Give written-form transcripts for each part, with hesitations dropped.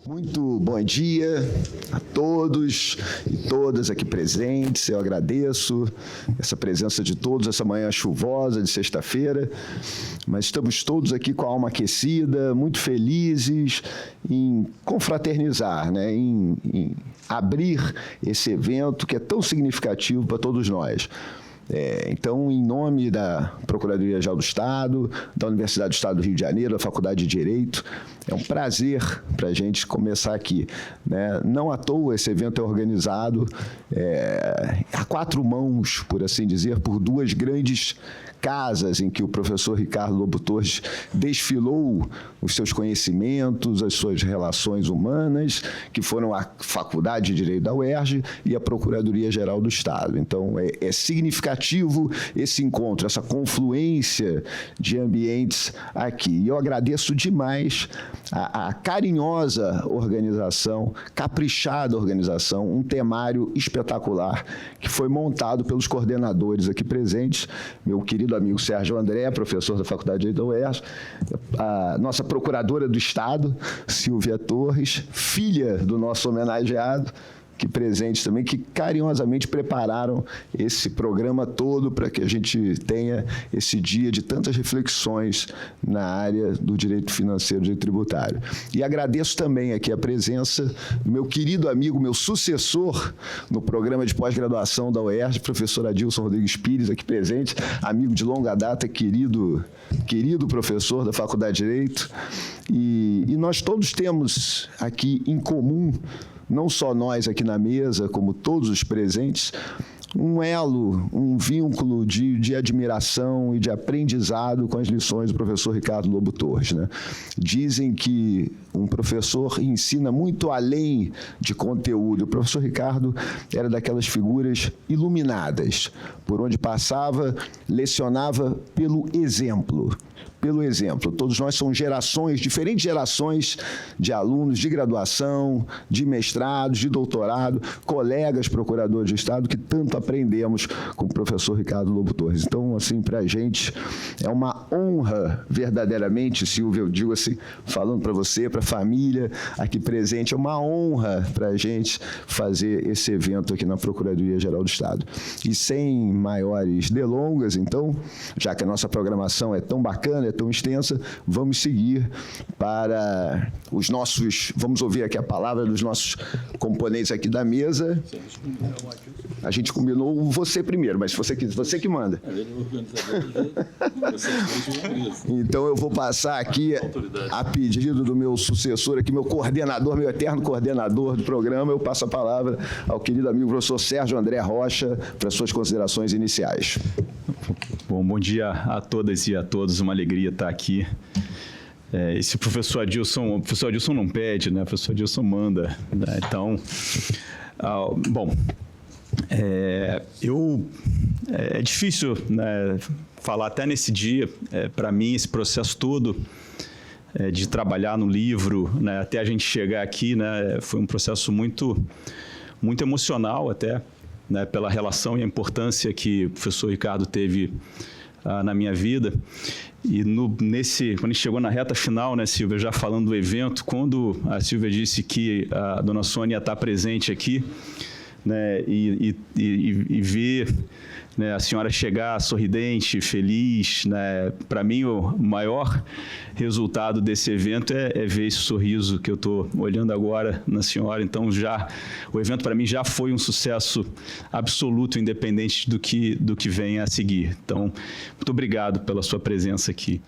Muito bom dia a todos e todas aqui presentes. Eu agradeço essa presença de todos, essa manhã chuvosa de sexta-feira, mas estamos todos aqui com a alma aquecida, muito felizes em confraternizar, né? em abrir esse evento que é tão significativo para todos nós. Então, em nome da Procuradoria-Geral do Estado, da Universidade do Estado do Rio de Janeiro, da Faculdade de Direito, é um prazer para a gente começar aqui, né? Não à toa esse evento é organizado a quatro mãos, por assim dizer, por duas grandes casas em que o professor Ricardo Lobo Torres desfilou os seus conhecimentos, as suas relações humanas, que foram a Faculdade de Direito da UERJ e a Procuradoria-Geral do Estado. Então, é significativo esse encontro, essa confluência de ambientes aqui. E eu agradeço demais a carinhosa organização, caprichada organização, um temário espetacular que foi montado pelos coordenadores aqui presentes, meu querido amigo Sérgio André, professor da Faculdade de Direito da UERJ, a nossa procuradora do Estado, Silvia Torres, filha do nosso homenageado, que presentes também, que carinhosamente prepararam esse programa todo para que a gente tenha esse dia de tantas reflexões na área do direito financeiro e direito tributário. E agradeço também aqui a presença do meu querido amigo, meu sucessor no programa de pós-graduação da UERJ, professor Adilson Rodrigues Pires, aqui presente, amigo de longa data, querido professor da Faculdade de Direito. E nós todos temos aqui em comum, não só nós aqui na mesa, como todos os presentes, um elo, um vínculo de admiração e de aprendizado com as lições do professor Ricardo Lobo Torres, né? Dizem que um professor ensina muito além de conteúdo. O professor Ricardo era daquelas figuras iluminadas, por onde passava, lecionava pelo exemplo. Pelo exemplo. Todos nós somos gerações, diferentes gerações de alunos de graduação, de mestrado, de doutorado, colegas procuradores de Estado que tanto aprendemos com o professor Ricardo Lobo Torres. Então, assim, para a gente é uma honra, verdadeiramente, Silvia, eu digo assim, falando para você, para a família aqui presente, é uma honra para a gente fazer esse evento aqui na Procuradoria-Geral do Estado. E sem maiores delongas, então, já que a nossa programação é tão bacana, é tão extensa, vamos seguir para os nossos... Vamos ouvir aqui a palavra dos nossos componentes aqui da mesa. A gente combinou você primeiro, mas você que manda. Então, eu vou passar aqui, a pedido do meu sucessor aqui, meu coordenador, meu eterno coordenador do programa, eu passo a palavra ao querido amigo professor Sérgio André Rocha para suas considerações iniciais. Bom dia a todas e a todos, uma alegria estar aqui. Esse o professor Adilson não pede, né? O professor Adilson manda, né? Então, é difícil, né, falar até nesse dia, para mim, esse processo todo de trabalhar no livro, né, até a gente chegar aqui, né, foi um processo muito, muito emocional até, né, pela relação e a importância que o professor Ricardo teve na minha vida. E quando a gente chegou na reta final, né, Silvia, já falando do evento, quando a Silvia disse que a dona Sônia ia estar presente aqui, né, e ver, né, a senhora chegar sorridente, feliz, né, para mim o maior resultado desse evento é ver esse sorriso que eu estou olhando agora na senhora. Então, o evento para mim já foi um sucesso absoluto, independente do que venha a seguir. Então, muito obrigado pela sua presença aqui.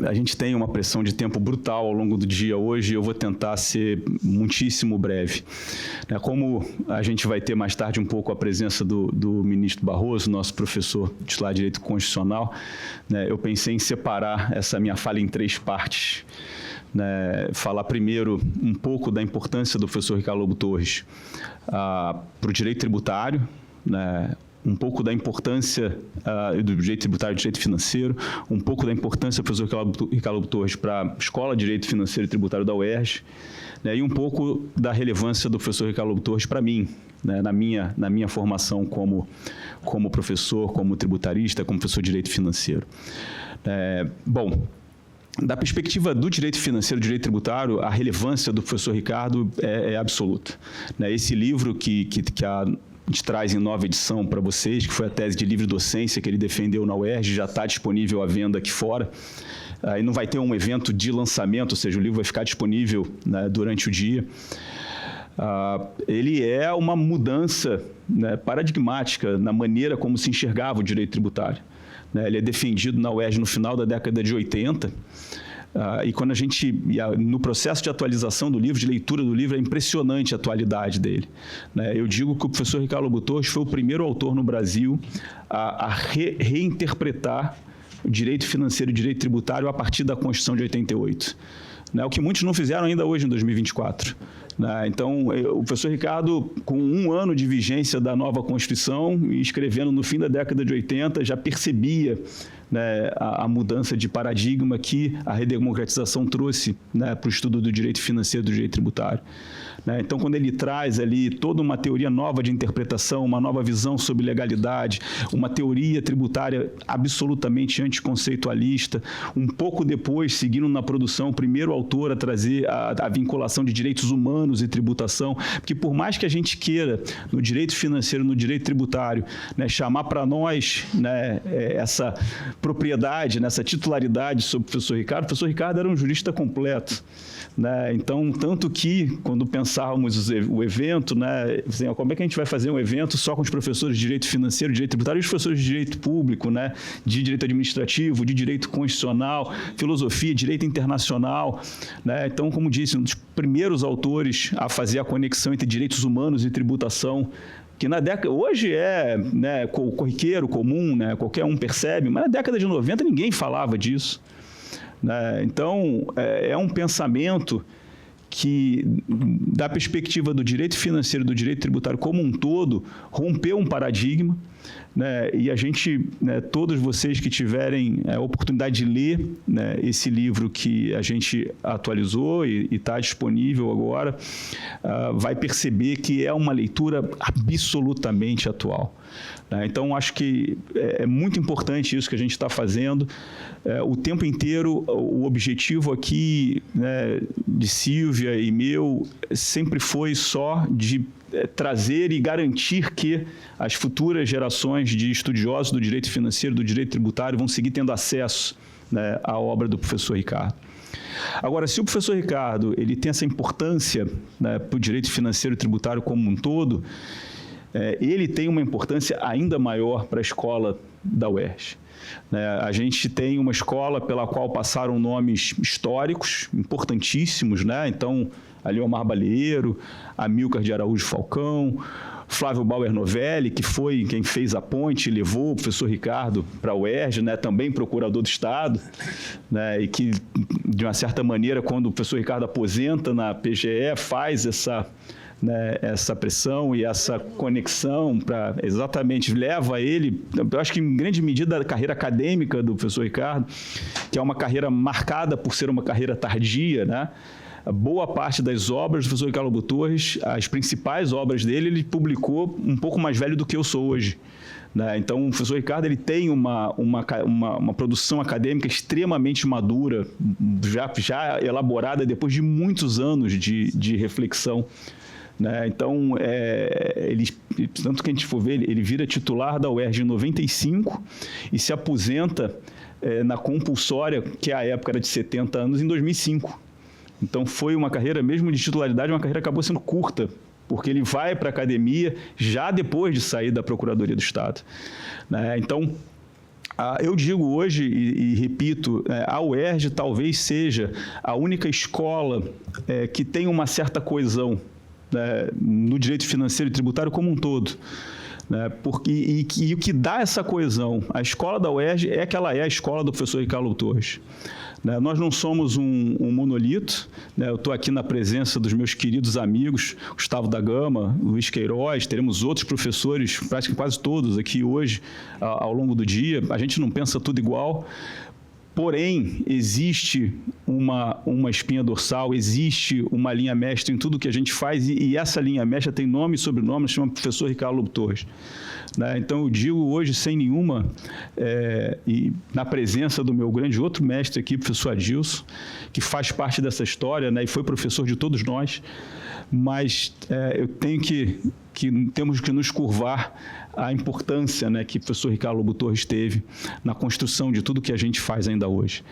A gente tem uma pressão de tempo brutal ao longo do dia hoje, eu vou tentar ser muitíssimo breve. Como a gente vai ter mais tarde um pouco a presença do ministro Barroso, nosso professor titular de Direito Constitucional, né, eu pensei em separar essa minha fala em três partes. Né, falar primeiro um pouco da importância do professor Ricardo Lobo Torres para o direito tributário, né, um pouco da importância do direito tributário e do direito financeiro, um pouco da importância do professor Ricardo Lobo Torres para a Escola de Direito Financeiro e Tributário da UERJ, né, e um pouco da relevância do professor Ricardo Lobo Torres para mim, né, na minha formação como professor, como tributarista, como professor de Direito Financeiro. Da perspectiva do direito financeiro, do direito tributário, a relevância do professor Ricardo é absoluta. Né? Esse livro que a gente traz em nova edição para vocês, que foi a tese de livre docência que ele defendeu na UERJ, já está disponível à venda aqui fora. E não vai ter um evento de lançamento, ou seja, o livro vai ficar disponível, né, durante o dia. Ele é uma mudança, né, paradigmática na maneira como se enxergava o direito tributário. Né? Ele é defendido na UERJ no final da década de 80, e quando no processo de atualização do livro, de leitura do livro, é impressionante a atualidade dele. Né? Eu digo que o professor Ricardo Lobo Torres foi o primeiro autor no Brasil a reinterpretar o direito financeiro e o direito tributário a partir da Constituição de 88. Né? O que muitos não fizeram ainda hoje, em 2024. Né? Então, o professor Ricardo, com 1 ano de vigência da nova Constituição, e escrevendo no fim da década de 80, já percebia, né, a mudança de paradigma que a redemocratização trouxe, né, para o estudo do direito financeiro e do direito tributário. Né? Então, quando ele traz ali toda uma teoria nova de interpretação, uma nova visão sobre legalidade, uma teoria tributária absolutamente anticonceitualista, um pouco depois, seguindo na produção, o primeiro autor a trazer a vinculação de direitos humanos e tributação, porque por mais que a gente queira, no direito financeiro, no direito tributário, né, chamar para nós, né, essa propriedade, nessa titularidade sobre o professor Ricardo era um jurista completo. Né? Então, tanto que, quando pensávamos o evento, né, assim, como é que a gente vai fazer um evento só com os professores de direito financeiro, direito tributário e os professores de direito público, né, de direito administrativo, de direito constitucional, filosofia, direito internacional. Né? Então, como disse, um dos primeiros autores a fazer a conexão entre direitos humanos e tributação, que na década, hoje é, né, corriqueiro, comum, né, qualquer um percebe, mas na década de 90 ninguém falava disso. Né? Então, é um pensamento que, da perspectiva do direito financeiro e do direito tributário como um todo, rompeu um paradigma, né? E a gente, né, todos vocês que tiverem a oportunidade de ler, né, esse livro que a gente atualizou e está disponível agora, vai perceber que é uma leitura absolutamente atual. Então, acho que é muito importante isso que a gente está fazendo. O tempo inteiro, o objetivo aqui, né, de Silvia e meu sempre foi só de trazer e garantir que as futuras gerações de estudiosos do direito financeiro, do direito tributário, vão seguir tendo acesso, né, à obra do professor Ricardo. Agora, se o professor Ricardo ele tem essa importância, né, para o direito financeiro e tributário como um todo, ele tem uma importância ainda maior para a escola da UERJ. A gente tem uma escola pela qual passaram nomes históricos importantíssimos, né? Então, Aliomar Balieiro, Amilcar de Araújo Falcão, Flávio Bauer Novelli, que foi quem fez a ponte e levou o professor Ricardo para a UERJ, né, também procurador do Estado, né, e que, de uma certa maneira, quando o professor Ricardo aposenta na PGE, faz essa pressão e essa conexão para exatamente leva ele, eu acho que em grande medida a carreira acadêmica do professor Ricardo, que é uma carreira marcada por ser uma carreira tardia, né? Boa parte das obras do professor Ricardo Lobo Torres, as principais obras dele, ele publicou um pouco mais velho do que eu sou hoje. Né? Então, o professor Ricardo ele tem uma produção acadêmica extremamente madura, já elaborada depois de muitos anos de reflexão. Né? Então, tanto que a gente for ver, ele vira titular da UERJ em 95 e se aposenta na compulsória, que à época era de 70 anos, em 2005. Então, foi uma carreira, mesmo de titularidade, uma carreira que acabou sendo curta, porque ele vai para a academia já depois de sair da Procuradoria do Estado. Né? Então, eu digo hoje, e repito, a UERJ talvez seja a única escola que tem uma certa coesão, né, no direito financeiro e tributário como um todo. Né, e o que dá essa coesão? A escola da UERJ é que ela é a escola do professor Ricardo Lobo Torres. Né, nós não somos um monolito. Né, eu estou aqui na presença dos meus queridos amigos, Gustavo da Gama, Luiz Queiroz, teremos outros professores, praticamente quase todos aqui hoje, ao longo do dia. A gente não pensa tudo igual. Porém, existe uma espinha dorsal, existe uma linha mestra em tudo que a gente faz, e essa linha mestra tem nome e sobrenome, chama professor Ricardo Lobo Torres. Né? Então, eu digo hoje, sem nenhuma, e na presença do meu grande outro mestre aqui, professor Adilson, que faz parte dessa história, né, e foi professor de todos nós, mas eu tenho temos que nos curvar à importância, né, que o professor Ricardo Lobo Torres teve na construção de tudo que a gente faz ainda hoje.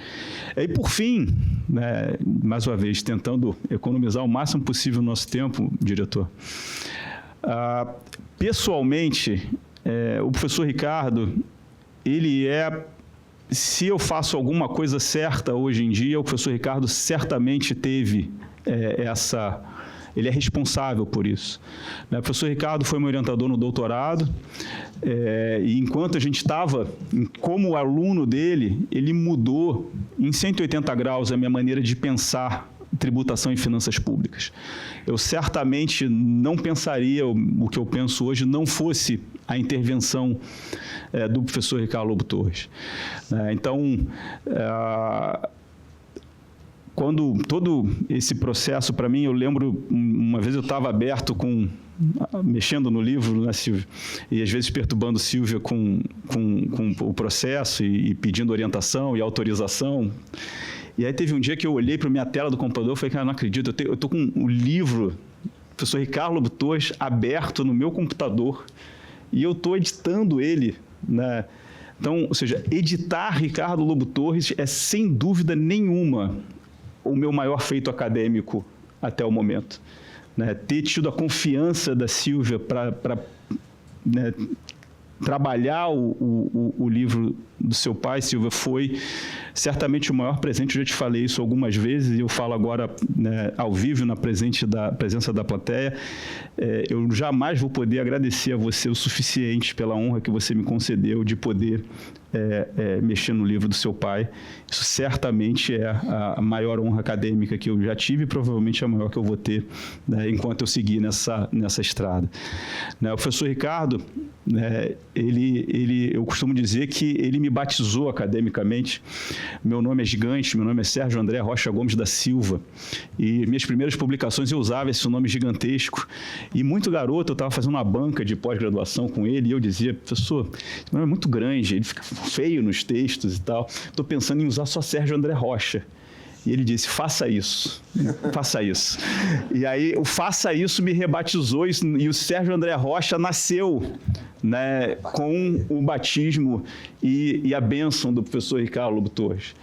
E, por fim, né, mais uma vez, tentando economizar o máximo possível o nosso tempo, diretor, pessoalmente, o professor Ricardo, ele se eu faço alguma coisa certa hoje em dia, o professor Ricardo certamente teve ele é responsável por isso. O professor Ricardo foi meu orientador no doutorado, e enquanto a gente estava como aluno dele, ele mudou em 180 graus a minha maneira de pensar tributação e finanças públicas. Eu certamente não pensaria o que eu penso hoje não fosse a intervenção do professor Ricardo Lobo Torres. Então, quando todo esse processo, para mim, eu lembro, uma vez eu estava aberto mexendo no livro, né, Silvia, e às vezes perturbando Silvia com o processo e pedindo orientação e autorização. E aí teve um dia que eu olhei para a minha tela do computador e falei, cara, não acredito, eu estou com o livro do professor Ricardo Lobo Torres aberto no meu computador e eu estou editando ele, né? Então, ou seja, editar Ricardo Lobo Torres é, sem dúvida nenhuma, o meu maior feito acadêmico até o momento. Né? Ter tido a confiança da Silvia para né, trabalhar o livro do seu pai, Silvia, foi certamente o maior presente. Eu já te falei isso algumas vezes e eu falo agora, né, ao vivo, na presença da plateia. Eu jamais vou poder agradecer a você o suficiente pela honra que você me concedeu de poder mexer no livro do seu pai. Isso certamente é a maior honra acadêmica que eu já tive e provavelmente a maior que eu vou ter, né, enquanto eu seguir nessa estrada. Né, o professor Ricardo, né, eu costumo dizer que ele me batizou academicamente. Meu nome é gigante, meu nome é Sérgio André Rocha Gomes da Silva, e minhas primeiras publicações eu usava esse nome gigantesco, e muito garoto eu estava fazendo uma banca de pós-graduação com ele, e eu dizia, professor, esse nome é muito grande, ele fica feio nos textos e tal, estou pensando em usar só Sérgio André Rocha. E ele disse, faça isso, faça isso. E aí, o faça isso me rebatizou, e o Sérgio André Rocha nasceu, né, com o batismo e a bênção do professor Ricardo Lobo Torres.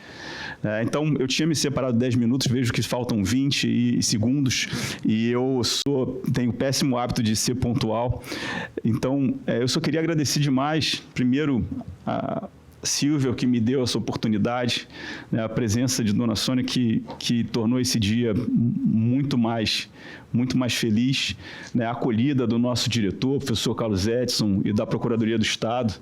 Então, eu tinha me separado 10 minutos, vejo que faltam 20 segundos, e eu tenho o péssimo hábito de ser pontual. Então, eu só queria agradecer demais, primeiro, a Silvia, que me deu essa oportunidade, né, a presença de Dona Sônia, que tornou esse dia muito mais feliz, né, a acolhida do nosso diretor, professor Carlos Edson, e da Procuradoria do Estado,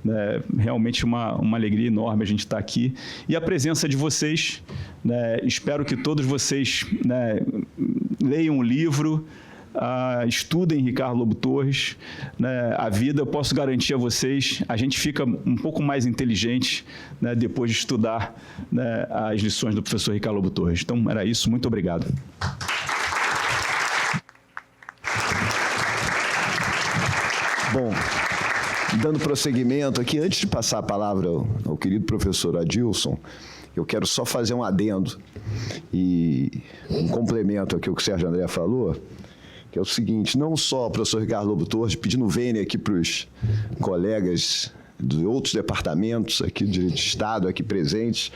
né, realmente uma alegria enorme a gente estar aqui, e a presença de vocês, né, espero que todos vocês, né, leiam o livro, estudem Ricardo Lobo Torres, né, a vida, eu posso garantir a vocês, a gente fica um pouco mais inteligente, né, depois de estudar, né, as lições do professor Ricardo Lobo Torres. Então, era isso, muito obrigado. Bom, dando prosseguimento aqui, antes de passar a palavra ao querido professor Adilson, eu quero só fazer um adendo e um complemento aqui ao que o Sérgio André falou, que é o seguinte, não só o professor Ricardo Lobo Torres, pedindo vênia aqui para os colegas de outros departamentos aqui do Direito de Estado, aqui presentes,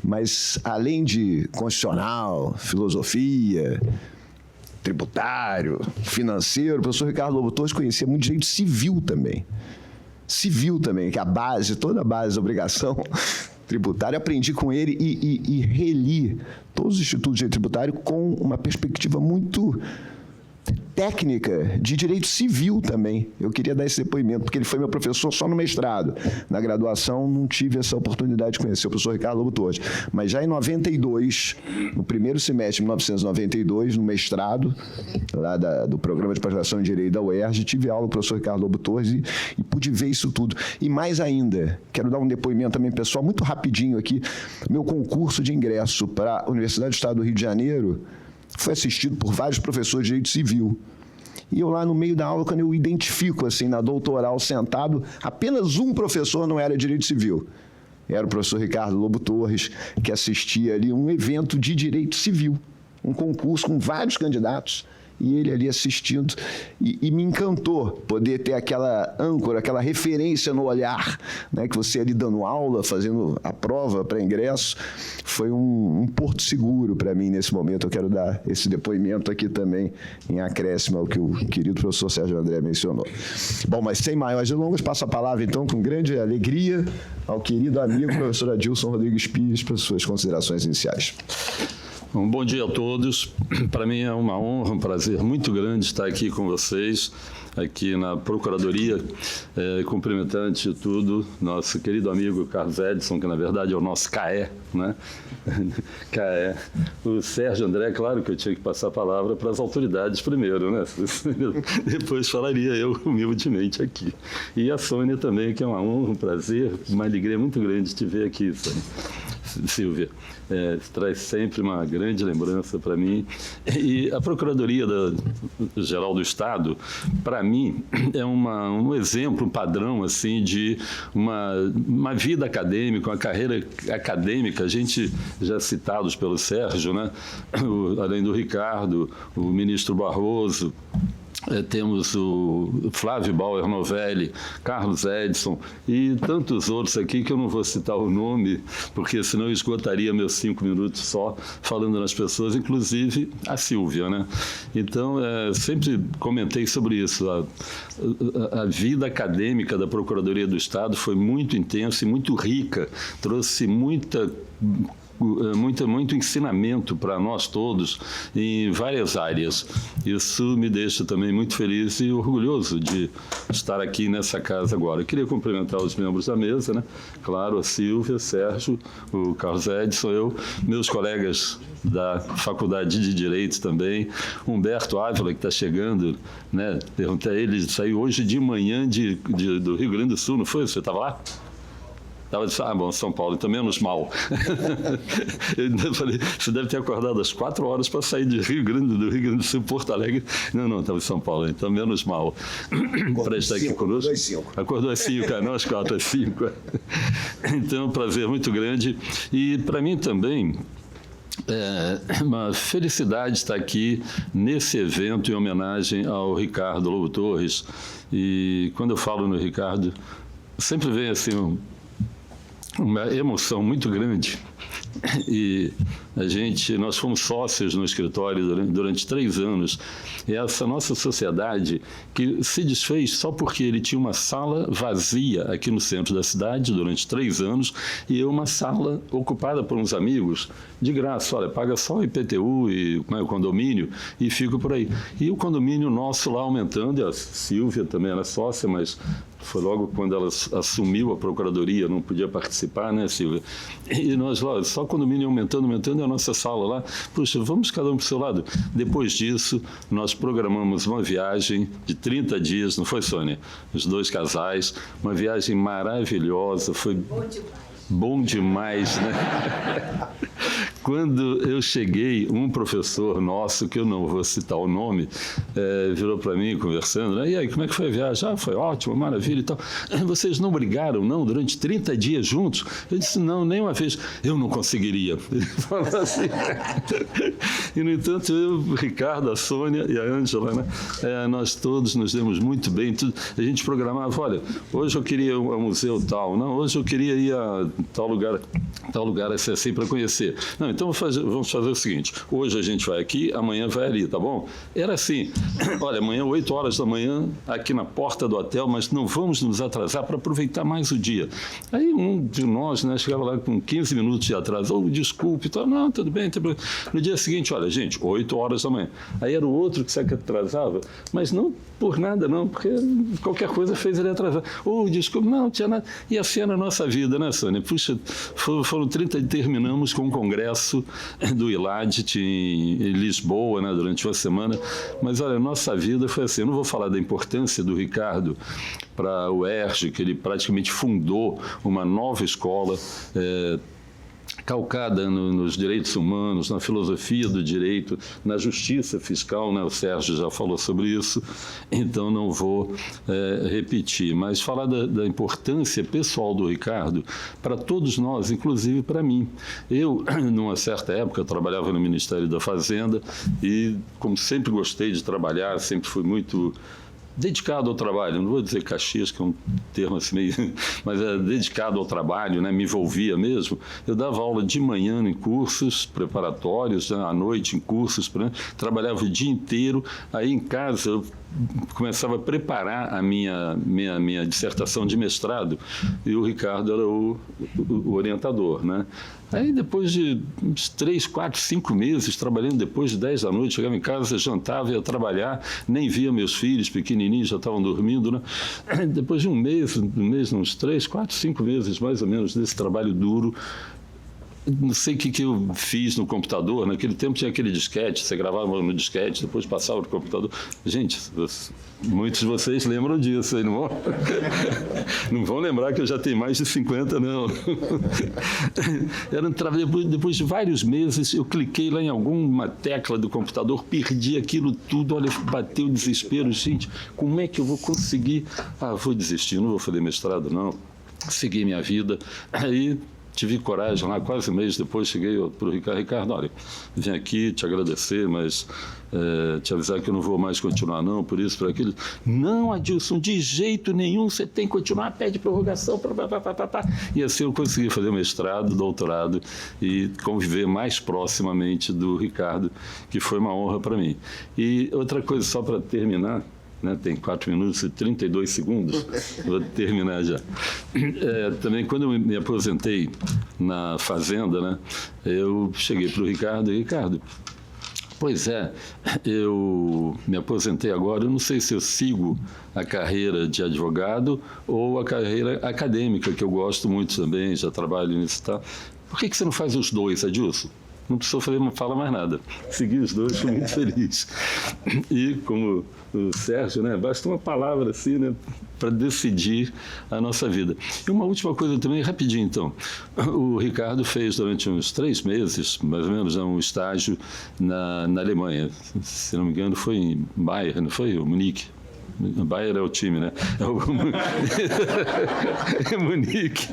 mas além de constitucional, filosofia, tributário, financeiro, o professor Ricardo Lobo Torres conhecia muito direito civil também. Civil também, que é a base, toda a base da obrigação tributária. Aprendi com ele e reli todos os institutos de direito tributário com uma perspectiva muito técnica de direito civil também. Eu queria dar esse depoimento, porque ele foi meu professor só no mestrado. Na graduação, não tive essa oportunidade de conhecer o professor Ricardo Lobo Torres. Mas já em 92, no primeiro semestre de 1992, no mestrado, lá do programa de pós-graduação em Direito da UERJ, tive aula com o professor Ricardo Lobo Torres e pude ver isso tudo. E mais ainda, quero dar um depoimento também pessoal, muito rapidinho aqui. Meu concurso de ingresso para a Universidade do Estado do Rio de Janeiro foi assistido por vários professores de direito civil. E eu lá no meio da aula, quando eu identifico, assim, na doutoral, sentado, apenas um professor não era de direito civil. Era o professor Ricardo Lobo Torres, que assistia ali um evento de direito civil, um concurso com vários candidatos, e ele ali assistindo, e me encantou poder ter aquela âncora, aquela referência no olhar, né, que você ali dando aula, fazendo a prova para ingresso, foi um porto seguro para mim nesse momento. Eu quero dar esse depoimento aqui também, em acréscimo ao que o querido professor Sérgio André mencionou. Bom, mas sem maiores delongas, passo a palavra então com grande alegria ao querido amigo professor Adilson Rodrigues Pires para suas considerações iniciais. Bom dia a todos. Para mim é uma honra, um prazer muito grande estar aqui com vocês, aqui na Procuradoria, cumprimentando antes de tudo nosso querido amigo Carlos Edson, que na verdade é o nosso CAE, né? CAE. O Sérgio André, claro que eu tinha que passar a palavra para as autoridades primeiro, né? Depois falaria eu humildemente aqui. E a Sônia também, que é uma honra, um prazer, uma alegria muito grande te ver aqui, Sônia. Silvia, traz sempre uma grande lembrança para mim. E a Procuradoria-Geral do Estado, para mim, é um exemplo, um padrão assim, de uma vida acadêmica, uma carreira acadêmica. A gente, já citados pelo Sérgio, né? Além do Ricardo, o ministro Barroso, temos o Flávio Bauer Novelli, Carlos Edson e tantos outros aqui que eu não vou citar o nome, porque senão eu esgotaria meus 5 minutos só falando nas pessoas, inclusive a Silvia, né? Então, sempre comentei sobre isso. A vida acadêmica da Procuradoria do Estado foi muito intensa e muito rica, trouxe muito ensinamento para nós todos em várias áreas. Isso me deixa também muito feliz e orgulhoso de estar aqui nessa casa agora. Eu queria cumprimentar os membros da mesa, né? Claro, a Silvia, Sérgio, o Carlos Edson, eu, meus colegas da Faculdade de Direito também, Humberto Ávila, que está chegando, né? Perguntei a ele, saiu hoje de manhã do Rio Grande do Sul, não foi? Você estava lá? Bom, São Paulo, então menos mal. Eu falei, você deve ter acordado às 4 horas para sair do Rio Grande do Sul, Porto Alegre. Não, estava em São Paulo, então menos mal. Para estar aqui conosco. Acordou às 5, não às 4, às 5. Então, é um prazer muito grande. E para mim também, uma felicidade estar aqui nesse evento em homenagem ao Ricardo Lobo Torres. E quando eu falo no Ricardo, sempre vem assim uma emoção muito grande. E nós fomos sócios no escritório durante 3 anos. E essa nossa sociedade que se desfez só porque ele tinha uma sala vazia aqui no centro da cidade durante 3 anos e uma sala ocupada por uns amigos de graça. Olha, paga só o IPTU e o condomínio e fica por aí. E o condomínio nosso lá aumentando, e a Silvia também era sócia, mas foi logo quando ela assumiu a procuradoria, não podia participar, né, Silvia? E nós lá, só o condomínio aumentando, e a nossa sala lá, puxa, vamos cada um para o seu lado. Depois disso, nós programamos uma viagem de 30 dias, não foi, Sônia? Os 2 casais, uma viagem maravilhosa, foi bom demais, né? Quando eu cheguei, um professor nosso, que eu não vou citar o nome, virou para mim conversando, né? E aí, como é que foi a viagem? Ah, foi ótimo, maravilha e tal. Vocês não brigaram, não, durante 30 dias juntos? Eu disse, não, nem uma vez. Eu não conseguiria. Ele falou assim. E, no entanto, eu, o Ricardo, a Sônia e a Ângela, né? Nós todos nos demos muito bem. A gente programava, olha, hoje eu queria ir ao museu tal, não, hoje eu queria ir a tal lugar assim para conhecer. Não, então vamos fazer o seguinte, hoje a gente vai aqui, amanhã vai ali, tá bom? Era assim, olha, amanhã 8 horas da manhã, aqui na porta do hotel, mas não vamos nos atrasar para aproveitar mais o dia. Aí um de nós, né, chegava lá com 15 minutos de atraso, desculpe, não, tudo bem, no dia seguinte, olha, gente, 8 horas da manhã. Aí era o outro que se atrasava, mas não por nada, não, porque qualquer coisa fez ele atrasar. Desculpe, não tinha nada. E assim era a nossa vida, né, Sônia? Puxa, foram 30 e terminamos com um congresso do ILAD em Lisboa, né, durante uma semana. Mas, olha, a nossa vida foi assim. Eu não vou falar da importância do Ricardo para o ERJ, que ele praticamente fundou uma nova escola, calcada nos direitos humanos, na filosofia do direito, na justiça fiscal, né? O Sérgio já falou sobre isso, então não vou repetir, mas falar da importância pessoal do Ricardo para todos nós, inclusive para mim. Eu, numa certa época, eu trabalhava no Ministério da Fazenda e, como sempre gostei de trabalhar, sempre fui muito dedicado ao trabalho, não vou dizer Caxias, que é um termo assim meio, mas dedicado ao trabalho, né? Me envolvia mesmo. Eu dava aula de manhã em cursos preparatórios, né? À noite em cursos, trabalhava o dia inteiro, aí em casa eu começava a preparar a minha dissertação de mestrado e o Ricardo era o orientador, né? Aí, depois de uns 3, 4, 5 meses, trabalhando depois de 10 da noite, chegava em casa, jantava, ia trabalhar, nem via meus filhos pequenininhos, já estavam dormindo, né? Depois de um mês, uns 3, 4, 5 meses, mais ou menos, desse trabalho duro, não sei o que eu fiz no computador. Naquele tempo tinha aquele disquete, você gravava no disquete, depois passava no computador. Gente, muitos de vocês lembram disso aí, não vão? Não vão lembrar que eu já tenho mais de 50, não. Depois de vários meses, eu cliquei lá em alguma tecla do computador, perdi aquilo tudo, olha, bateu o desespero. Gente, como é que eu vou conseguir? Vou desistir, não vou fazer mestrado, não. Segui minha vida. Aí tive coragem lá, quase um mês depois, cheguei para o Ricardo, olha, vim aqui te agradecer, mas te avisar que eu não vou mais continuar, não, por isso, por aquilo. Não, Adilson, de jeito nenhum, você tem que continuar, pede prorrogação, e assim eu consegui fazer mestrado, doutorado e conviver mais proximamente do Ricardo, que foi uma honra para mim. E outra coisa, só para terminar, né, tem 4 minutos e 32 segundos, vou terminar já. Também, quando eu me aposentei na Fazenda, né, eu cheguei para o Ricardo, pois é, eu me aposentei agora, eu não sei se eu sigo a carreira de advogado ou a carreira acadêmica, que eu gosto muito também, já trabalho nisso e tal. Por que você não faz os dois, Adilson? Não precisou falar mais nada. Segui os dois, fui muito feliz. E, como o Sérgio, né, basta uma palavra assim, né, para decidir a nossa vida. E uma última coisa também, rapidinho então. O Ricardo fez durante uns 3 meses, mais ou menos, um estágio na Alemanha. Se não me engano, foi em Bayern, não foi? O Munique. Bayern é o time, né? Munique.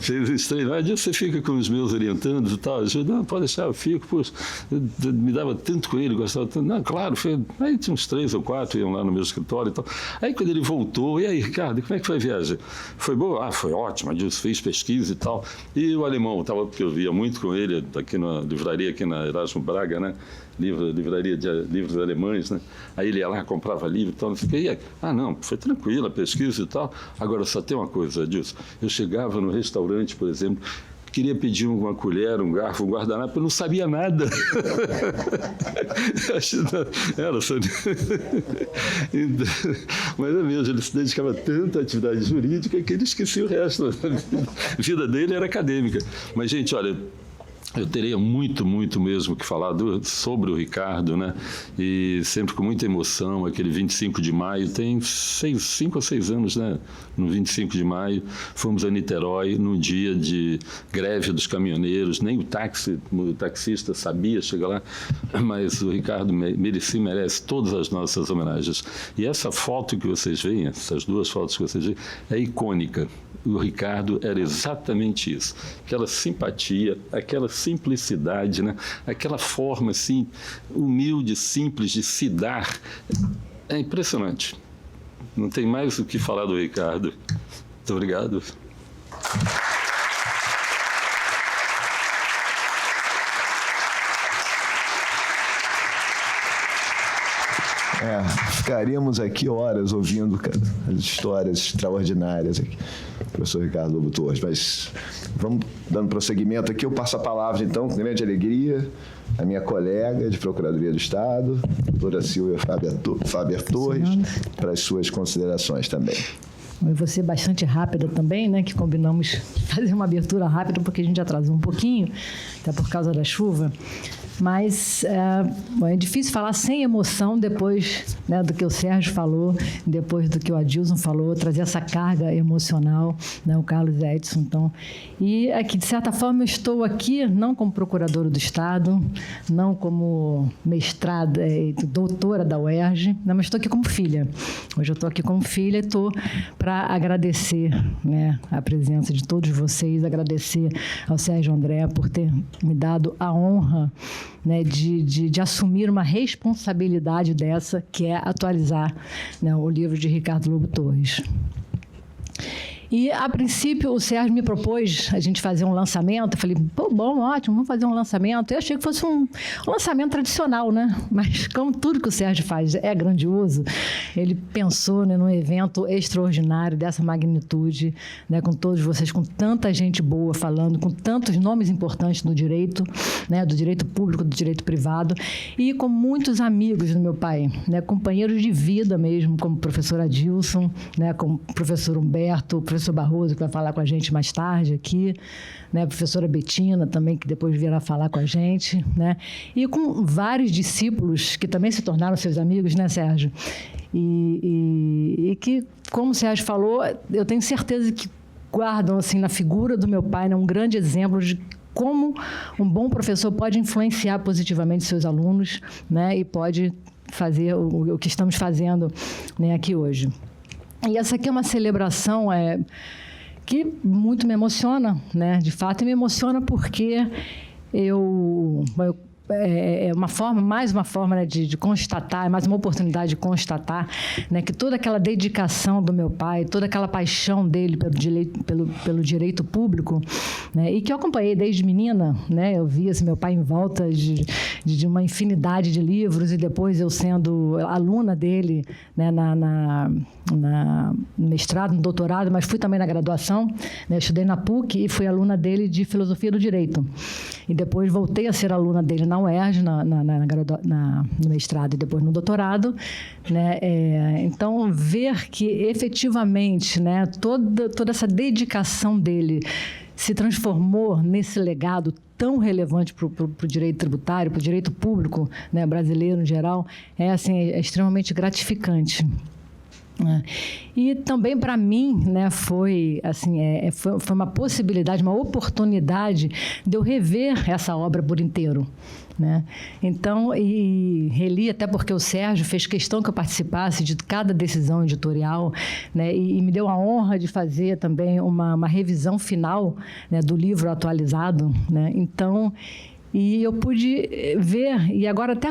Fez isso treinar. Você fica com os meus orientandos e tal. Eu não, pode deixar, eu fico. Poxa, me dava tanto com ele, gostava tanto. Não, claro, aí tinha uns 3 ou 4, iam lá no meu escritório e tal. Aí quando ele voltou, e aí, Ricardo, como é que foi a viagem? Foi boa? Foi ótima, fez pesquisa e tal. E o alemão, porque eu via muito com ele aqui na livraria, aqui na Erasmo Braga, né? Livraria de livros alemães, né? Aí ele ia lá, comprava livro e tal, não sei o que. E aí, não, foi tranquila a pesquisa e tal. Agora, só tem uma coisa, Dilson. Eu chegava no restaurante, por exemplo, queria pedir uma colher, um garfo, um guardanapo, eu não sabia nada. Era só... Mas é mesmo, ele se dedicava tanto à atividade jurídica que ele esquecia o resto. A vida dele era acadêmica. Mas, gente, olha... Eu teria muito, muito mesmo que falar sobre o Ricardo, né? E sempre com muita emoção, aquele 25 de maio, tem 5 ou 6 anos, né? No 25 de maio, fomos a Niterói, num dia de greve dos caminhoneiros, nem o taxista sabia chegar lá, mas o Ricardo merece todas as nossas homenagens. E essa foto que vocês veem, essas 2 fotos que vocês veem, é icônica. O Ricardo era exatamente isso, aquela simpatia, aquela simplicidade, né? Aquela forma assim, humilde, simples de se dar. É impressionante. Não tem mais o que falar do Ricardo. Muito obrigado. Ficaríamos aqui horas ouvindo, cara, as histórias extraordinárias aqui, professor Ricardo Lobo Torres, mas vamos dando prosseguimento aqui. Eu passo a palavra, então, com grande alegria, à minha colega de Procuradoria do Estado, doutora Silvia Faber Torres, para as suas considerações também. Eu vou ser bastante rápida também, né, que combinamos fazer uma abertura rápida, porque a gente atrasou um pouquinho, até por causa da chuva. Mas é difícil falar sem emoção depois, né, do que o Sérgio falou, depois do que o Adilson falou, trazer essa carga emocional, né, o Carlos Edson. Então, e aqui, de certa forma, eu estou aqui não como procuradora do Estado, não como mestrada, doutora da UERJ, não, mas estou aqui como filha. Hoje eu estou aqui como filha e estou para agradecer, né, a presença de todos vocês, agradecer ao Sérgio André por ter me dado a honra, né, de assumir uma responsabilidade dessa, que é atualizar, né, o livro de Ricardo Lobo Torres. E, a princípio, o Sérgio me propôs a gente fazer um lançamento. Eu falei, pô, bom, ótimo, vamos fazer um lançamento. Eu achei que fosse um lançamento tradicional, né? Mas, como tudo que o Sérgio faz é grandioso, ele pensou, né, num evento extraordinário dessa magnitude, né, com todos vocês, com tanta gente boa falando, com tantos nomes importantes do direito, né, do direito público, do direito privado, e com muitos amigos do meu pai, né, companheiros de vida mesmo, como o professor Adilson, né, como o professor Humberto, o professor Barroso, que vai falar com a gente mais tarde aqui, né, a professora Betina também, que depois virá falar com a gente, né, e com vários discípulos que também se tornaram seus amigos, né, Sérgio? E que, como o Sérgio falou, eu tenho certeza que guardam, assim, na figura do meu pai, né, um grande exemplo de como um bom professor pode influenciar positivamente seus alunos, né, e pode fazer o que estamos fazendo, né, aqui hoje. E essa aqui é uma celebração que muito me emociona, né? De fato, me emociona porque é mais uma forma, né, de constatar, mais uma oportunidade de constatar, né, que toda aquela dedicação do meu pai, toda aquela paixão dele pelo direito público, né, e que eu acompanhei desde menina, né, eu via meu pai em volta de uma infinidade de livros, e depois eu sendo aluna dele, né, no mestrado, no doutorado, mas fui também na graduação, né, estudei na PUC e fui aluna dele de Filosofia do Direito. E depois voltei a ser aluna dele na UERJ, no mestrado e depois no doutorado, né? Então, ver que efetivamente, né, toda essa dedicação dele se transformou nesse legado tão relevante para o direito tributário, para o direito público, né, brasileiro em geral, é extremamente gratificante. E também para mim, né, foi uma possibilidade, uma oportunidade de eu rever essa obra por inteiro, né? Então, e reli, até porque o Sérgio fez questão que eu participasse de cada decisão editorial, né, e me deu a honra de fazer também uma revisão final, né, do livro atualizado, né? Então, e eu pude ver, e agora até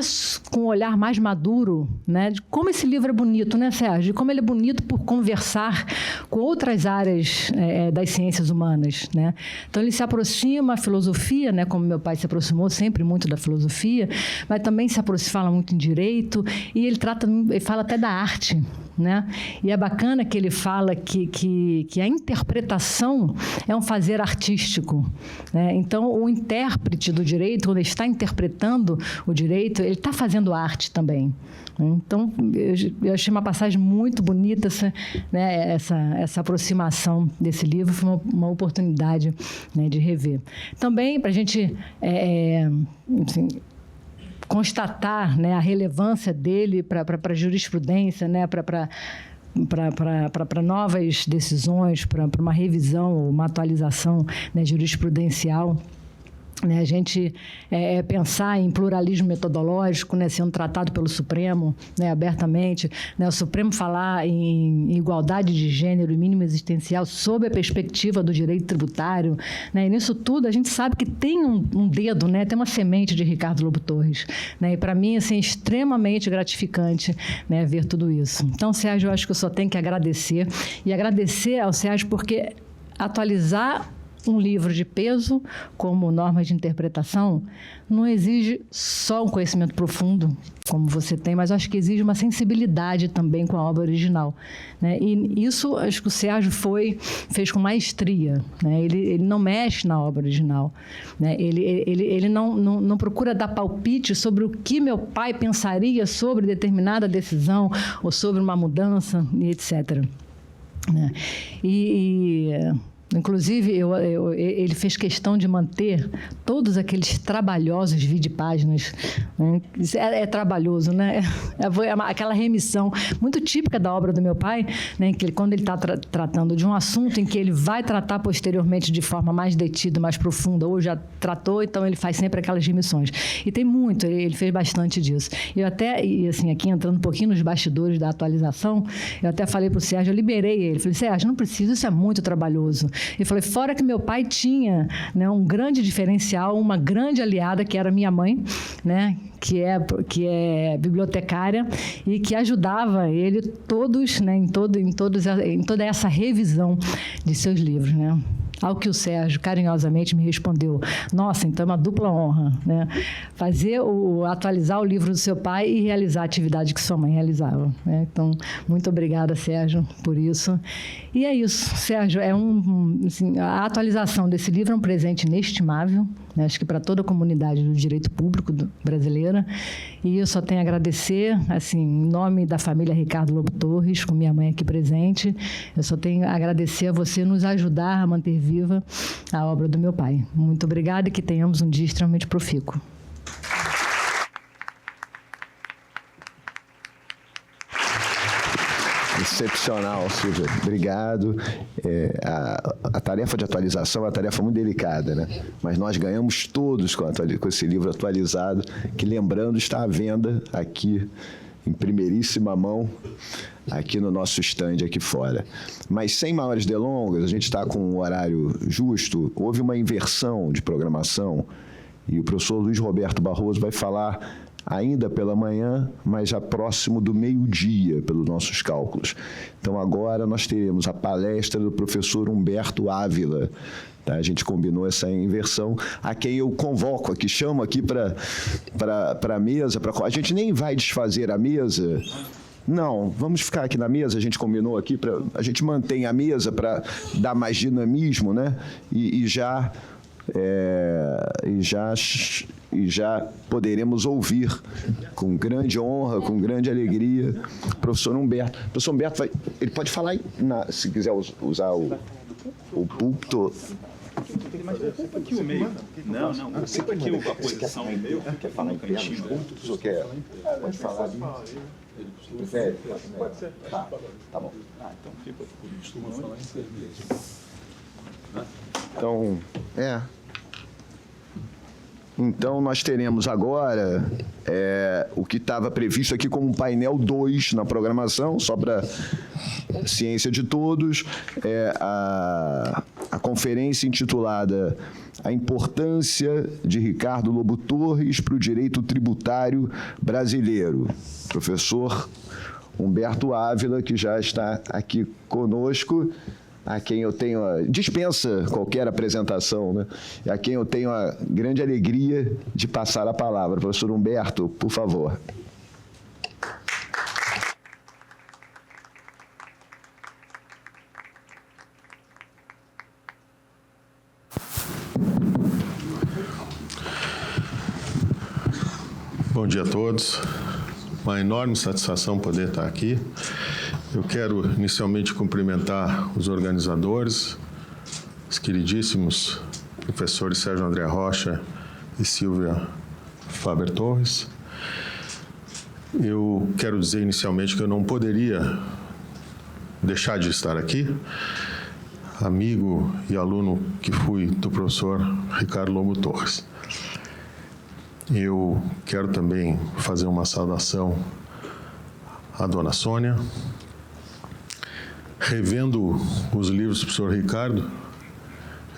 com um olhar mais maduro, né, de como esse livro é bonito, né, Sérgio? De como ele é bonito por conversar com outras áreas das ciências humanas, né? Então, ele se aproxima à filosofia, né, como meu pai se aproximou sempre muito da filosofia, mas também fala muito em direito, e ele fala até da arte, né? E é bacana que ele fala que a interpretação é um fazer artístico, né? Então, o intérprete do direito, quando ele está interpretando o direito, ele está fazendo arte também. Então, eu achei uma passagem muito bonita, essa aproximação desse livro, foi uma oportunidade, né, de rever. Também, para a gente constatar, né, a relevância dele para a jurisprudência, né, para novas decisões, para uma revisão, uma atualização, né, jurisprudencial. Né, a gente pensar em pluralismo metodológico, né, sendo tratado pelo Supremo, né, abertamente, né, o Supremo falar em igualdade de gênero e mínimo existencial sob a perspectiva do direito tributário, né, e nisso tudo a gente sabe que tem um dedo, né, tem uma semente de Ricardo Lobo Torres, né, e para mim, assim, é extremamente gratificante, né, ver tudo isso. Então, Sérgio, eu acho que eu só tenho que agradecer, e agradecer ao Sérgio porque atualizar um livro de peso, como norma de interpretação, não exige só um conhecimento profundo, como você tem, mas acho que exige uma sensibilidade também com a obra original, né? E isso acho que o Sérgio fez com maestria, né? Ele não mexe na obra original, né? Ele não procura dar palpite sobre o que meu pai pensaria sobre determinada decisão ou sobre uma mudança, e etc. Né? Inclusive, ele fez questão de manter todos aqueles trabalhosos vídeo-páginas. Né? É trabalhoso, né? Aquela remissão muito típica da obra do meu pai, né? Que quando ele está tratando de um assunto em que ele vai tratar posteriormente de forma mais detida, mais profunda, ou já tratou, então ele faz sempre aquelas remissões. E tem muito, ele fez bastante disso. Eu até, assim, aqui entrando um pouquinho nos bastidores da atualização, eu até falei para o Sérgio, eu liberei ele. Falei, Sérgio, não precisa, isso é muito trabalhoso. E falei, fora que meu pai tinha, né, um grande diferencial, uma grande aliada, que era minha mãe, né, que é bibliotecária e que ajudava ele todos, né, em toda essa revisão de seus livros, né. Ao que o Sérgio carinhosamente me respondeu, nossa, então é uma dupla honra, né? Atualizar o livro do seu pai e realizar a atividade que sua mãe realizava, né? Então, muito obrigada, Sérgio, por isso. E é isso, Sérgio, assim, a atualização desse livro é um presente inestimável, né? Acho que para toda a comunidade do direito público brasileira, e eu só tenho a agradecer, assim, em nome da família Ricardo Lobo Torres, com minha mãe aqui presente, eu só tenho a agradecer a você nos ajudar a manter viva a obra do meu pai. Muito obrigada e que tenhamos um dia extremamente profícuo. Excepcional, Silvia. Obrigado. A tarefa de atualização é uma tarefa muito delicada, né? Mas nós ganhamos todos com esse livro atualizado, que, lembrando, está à venda aqui, em primeiríssima mão, aqui no nosso estande aqui fora. Mas, sem maiores delongas, a gente está com um horário justo. Houve uma inversão de programação e o professor Luiz Roberto Barroso vai falar ainda pela manhã, mas já próximo do meio-dia, pelos nossos cálculos. Então, agora nós teremos a palestra do professor Humberto Ávila. Tá? A gente combinou essa inversão, a quem eu convoco aqui, chamo aqui para a mesa. A gente nem vai desfazer a mesa. Não, vamos ficar aqui na mesa, a gente combinou aqui, a gente mantém a mesa para dar mais dinamismo, né? E já poderemos ouvir com grande honra, com grande alegria, o professor Humberto. O professor Humberto ele pode falar, se quiser usar o púlpito. Ocupa aqui o meio. Não, ocupa aqui a posição. Quer falar em pé nos púlpitos ou quer? Pode falar. Pode ser. Tá bom. Então fica. Costuma falar em serviço. Então, nós teremos agora o que estava previsto aqui como painel 2 na programação, só para ciência de todos, a conferência intitulada A Importância de Ricardo Lobo Torres para o Direito Tributário Brasileiro. Professor Humberto Ávila, que já está aqui conosco, a quem eu tenho dispensa qualquer apresentação, né? E a quem eu tenho a grande alegria de passar a palavra. Professor Humberto, por favor. Bom dia a todos. Uma enorme satisfação poder estar aqui. Eu quero inicialmente cumprimentar os organizadores, os queridíssimos professores Sérgio André Rocha e Silvia Faber Torres. Eu quero dizer inicialmente que eu não poderia deixar de estar aqui, amigo e aluno que fui do professor Ricardo Lobo Torres. Eu quero também fazer uma saudação à dona Sônia. Revendo os livros do professor Ricardo,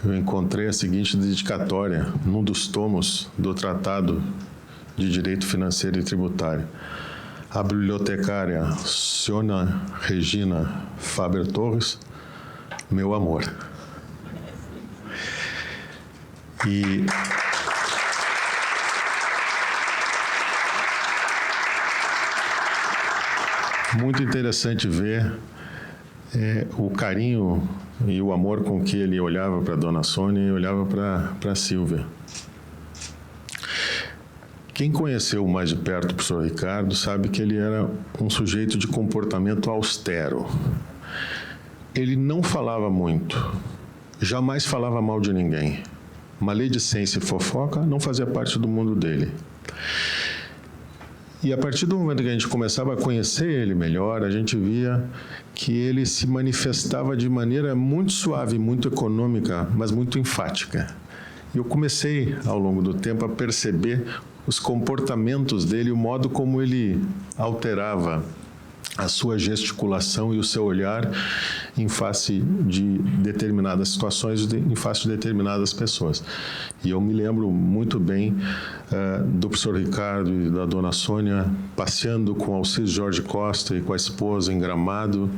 eu encontrei a seguinte dedicatória num dos tomos do Tratado de Direito Financeiro e Tributário. A bibliotecária Sônia Regina Faber Torres, meu amor. E muito interessante ver o carinho e o amor com que ele olhava para a dona Sônia e olhava para a Sílvia. Quem conheceu mais de perto o professor Ricardo sabe que ele era um sujeito de comportamento austero. Ele não falava muito, jamais falava mal de ninguém. Maledicência e fofoca não fazia parte do mundo dele. E a partir do momento que a gente começava a conhecer ele melhor, a gente via que ele se manifestava de maneira muito suave, muito econômica, mas muito enfática. E eu comecei, ao longo do tempo, a perceber os comportamentos dele, o modo como ele alterava a sua gesticulação e o seu olhar em face de determinadas situações, em face de determinadas pessoas. E eu me lembro muito bem do professor Ricardo e da dona Sônia passeando com Alcides Jorge Costa e com a esposa em Gramado,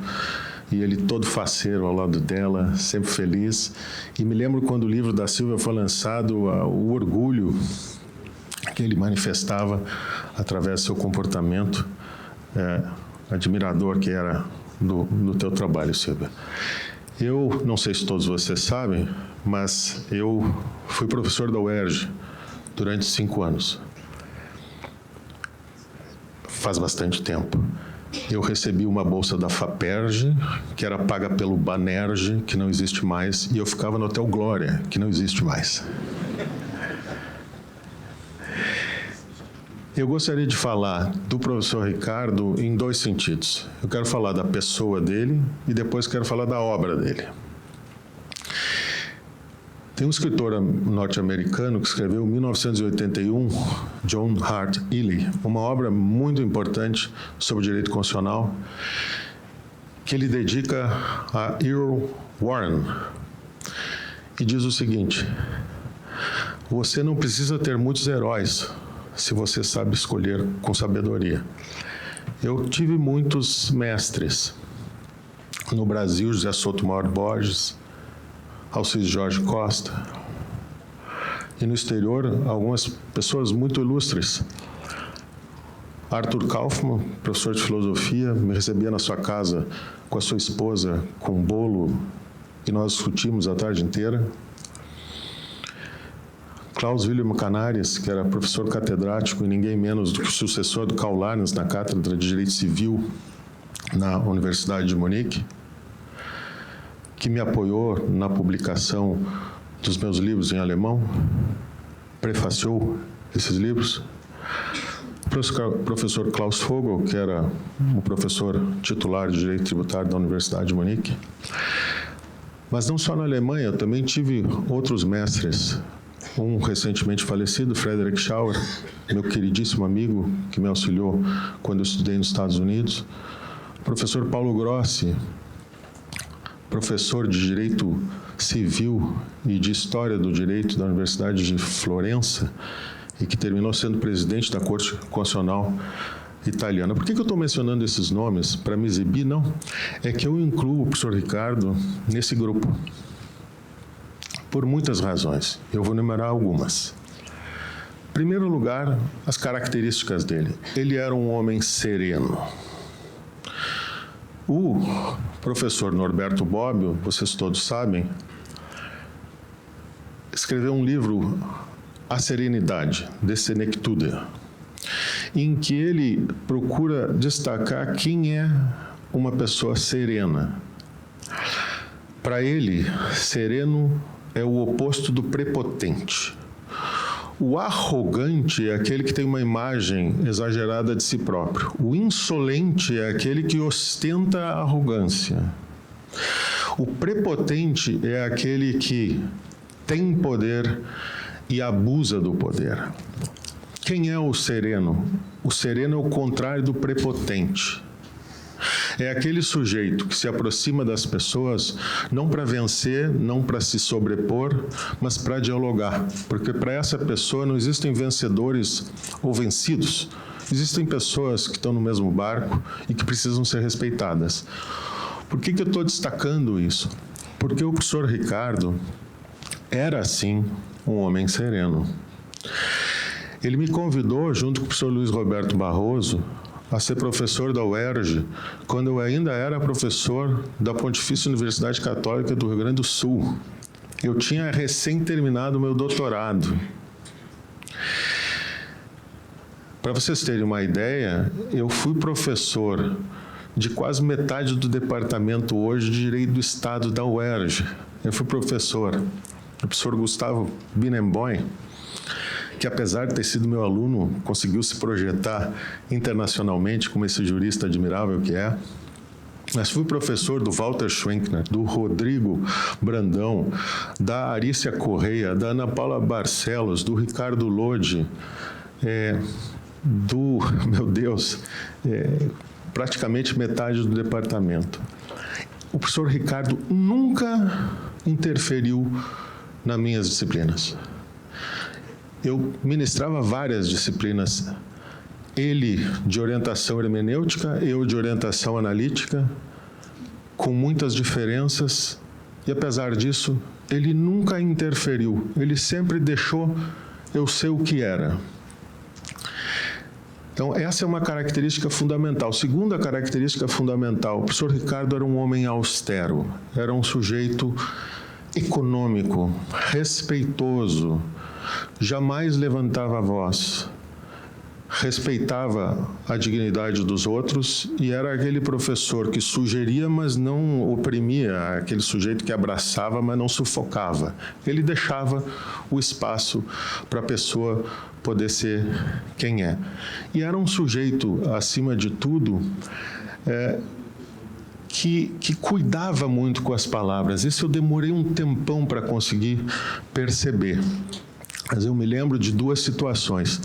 e ele todo faceiro ao lado dela, sempre feliz. E me lembro quando o livro da Sílvia foi lançado, o orgulho que ele manifestava através do seu comportamento admirador que era do teu trabalho, Sílvia. Eu não sei se todos vocês sabem, mas eu fui professor da UERJ durante 5 anos. Faz bastante tempo. Eu recebi uma bolsa da FAPERJ, que era paga pelo Banerj, que não existe mais, e eu ficava no Hotel Glória, que não existe mais. Eu gostaria de falar do professor Ricardo em 2 sentidos. Eu quero falar da pessoa dele e depois quero falar da obra dele. Tem um escritor norte-americano que escreveu em 1981, John Hart Ely, uma obra muito importante sobre direito constitucional, que ele dedica a Earl Warren. E diz o seguinte: você não precisa ter muitos heróis se você sabe escolher com sabedoria. Eu tive muitos mestres. No Brasil, José Sotomayor Borges, Alcides Jorge Costa. E no exterior, algumas pessoas muito ilustres. Arthur Kaufmann, professor de filosofia, me recebia na sua casa com a sua esposa, com um bolo, e nós discutimos a tarde inteira. Klaus Wilhelm Canaris, que era professor catedrático e ninguém menos do que o sucessor do Karl Larnes na Cátedra de Direito Civil na Universidade de Munique, que me apoiou na publicação dos meus livros em alemão, prefaciou esses livros. O professor Klaus Vogel, que era o professor titular de Direito Tributário da Universidade de Munique. Mas não só na Alemanha, eu também tive outros mestres. Um recentemente falecido, Frederick Schauer, meu queridíssimo amigo, que me auxiliou quando eu estudei nos Estados Unidos. O professor Paulo Grossi, professor de Direito Civil e de História do Direito da Universidade de Florença, e que terminou sendo presidente da Corte Constitucional Italiana. Por que eu estou mencionando esses nomes? Para me exibir? Não. É que eu incluo o professor Ricardo nesse grupo. Por muitas razões. Eu vou enumerar algumas. Em primeiro lugar, as características dele. Ele era um homem sereno. O professor Norberto Bobbio, vocês todos sabem, escreveu um livro, A Serenidade, de Senectude, em que ele procura destacar quem é uma pessoa serena. Para ele, sereno é o oposto do prepotente. O arrogante é aquele que tem uma imagem exagerada de si próprio. O insolente é aquele que ostenta a arrogância. O prepotente é aquele que tem poder e abusa do poder. Quem é o sereno? O sereno é o contrário do prepotente. É aquele sujeito que se aproxima das pessoas não para vencer, não para se sobrepor, mas para dialogar. Porque para essa pessoa não existem vencedores ou vencidos. Existem pessoas que estão no mesmo barco e que precisam ser respeitadas. Por que eu estou destacando isso? Porque o professor Ricardo era, assim, um homem sereno. Ele me convidou, junto com o professor Luiz Roberto Barroso, a ser professor da UERJ, quando eu ainda era professor da Pontifícia Universidade Católica do Rio Grande do Sul. Eu tinha recém terminado o meu doutorado. Para vocês terem uma ideia, eu fui professor de quase metade do departamento hoje de Direito do Estado da UERJ. Eu fui professor, o professor Gustavo Binemboim, que apesar de ter sido meu aluno, conseguiu se projetar internacionalmente como esse jurista admirável que é. Mas fui professor do Walter Schwenkner, do Rodrigo Brandão, da Arícia Correia, da Ana Paula Barcelos, do Ricardo Lodi, praticamente metade do departamento. O professor Ricardo nunca interferiu nas minhas disciplinas. Eu ministrava várias disciplinas, ele de orientação hermenêutica, eu de orientação analítica, com muitas diferenças, e apesar disso, ele nunca interferiu, ele sempre deixou eu ser o que era. Então, essa é uma característica fundamental. Segunda característica fundamental, o professor Ricardo era um homem austero, era um sujeito econômico, respeitoso, jamais levantava a voz, respeitava a dignidade dos outros e era aquele professor que sugeria, mas não oprimia, aquele sujeito que abraçava, mas não sufocava. Ele deixava o espaço para a pessoa poder ser quem é. E era um sujeito, acima de tudo, que cuidava muito com as palavras. Isso eu demorei um tempão para conseguir perceber. Mas eu me lembro de duas situações.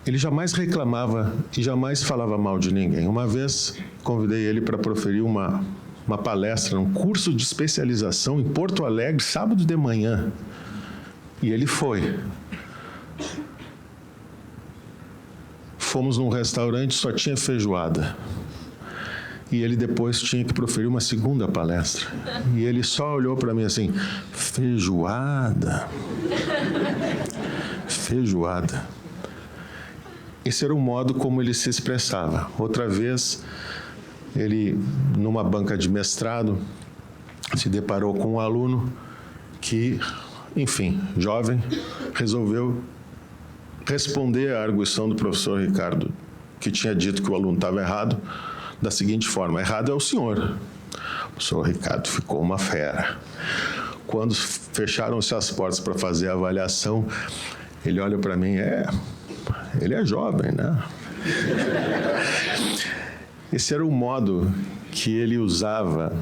Ele jamais reclamava e jamais falava mal de ninguém. Uma vez, convidei ele para proferir uma palestra, um curso de especialização em Porto Alegre, sábado de manhã. E ele foi. Fomos num restaurante, só tinha feijoada. E ele depois tinha que proferir uma segunda palestra. E ele só olhou para mim assim, feijoada. Feijoada. Esse era o modo como ele se expressava. Outra vez, ele, numa banca de mestrado, se deparou com um aluno que, enfim, jovem, resolveu responder à arguição do professor Ricardo, que tinha dito que o aluno estava errado, da seguinte forma: errado é o senhor. O professor Ricardo ficou uma fera. Quando fecharam-se as portas para fazer a avaliação, ele olha para mim, ele é jovem, né? Esse era o modo que ele usava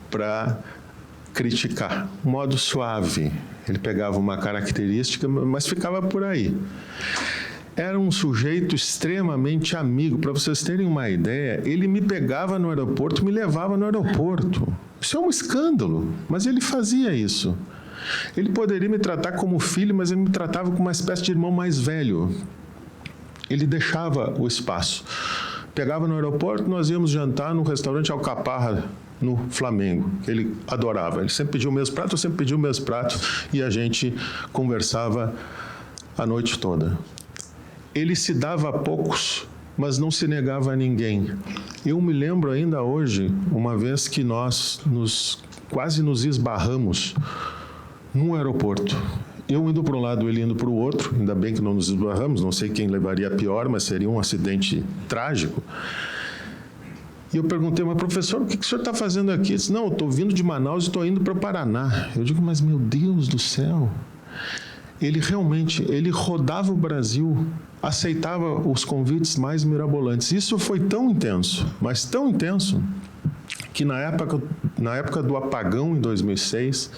para criticar, um modo suave. Ele pegava uma característica, mas ficava por aí. Era um sujeito extremamente amigo. Para vocês terem uma ideia, ele me pegava no aeroporto, me levava no aeroporto. Isso é um escândalo, mas ele fazia isso. Ele poderia me tratar como filho, mas ele me tratava como uma espécie de irmão mais velho. Ele deixava o espaço. Pegava no aeroporto, nós íamos jantar no restaurante Alcaparra, no Flamengo, que ele adorava. Ele sempre pediu o mesmo prato, eu sempre pedi o mesmo prato, e a gente conversava a noite toda. Ele se dava a poucos, mas não se negava a ninguém. Eu me lembro ainda hoje, uma vez que nós quase nos esbarramos num aeroporto. Eu indo para um lado, ele indo para o outro. Ainda bem que não nos esbarramos, não sei quem levaria a pior, mas seria um acidente trágico. E eu perguntei, mas professor, o que o senhor está fazendo aqui? Ele disse, não, eu estou vindo de Manaus e estou indo para o Paraná. Eu digo, mas meu Deus do céu... Ele realmente, ele rodava o Brasil, aceitava os convites mais mirabolantes. Isso foi tão intenso, mas tão intenso, que na época do apagão, em 2006,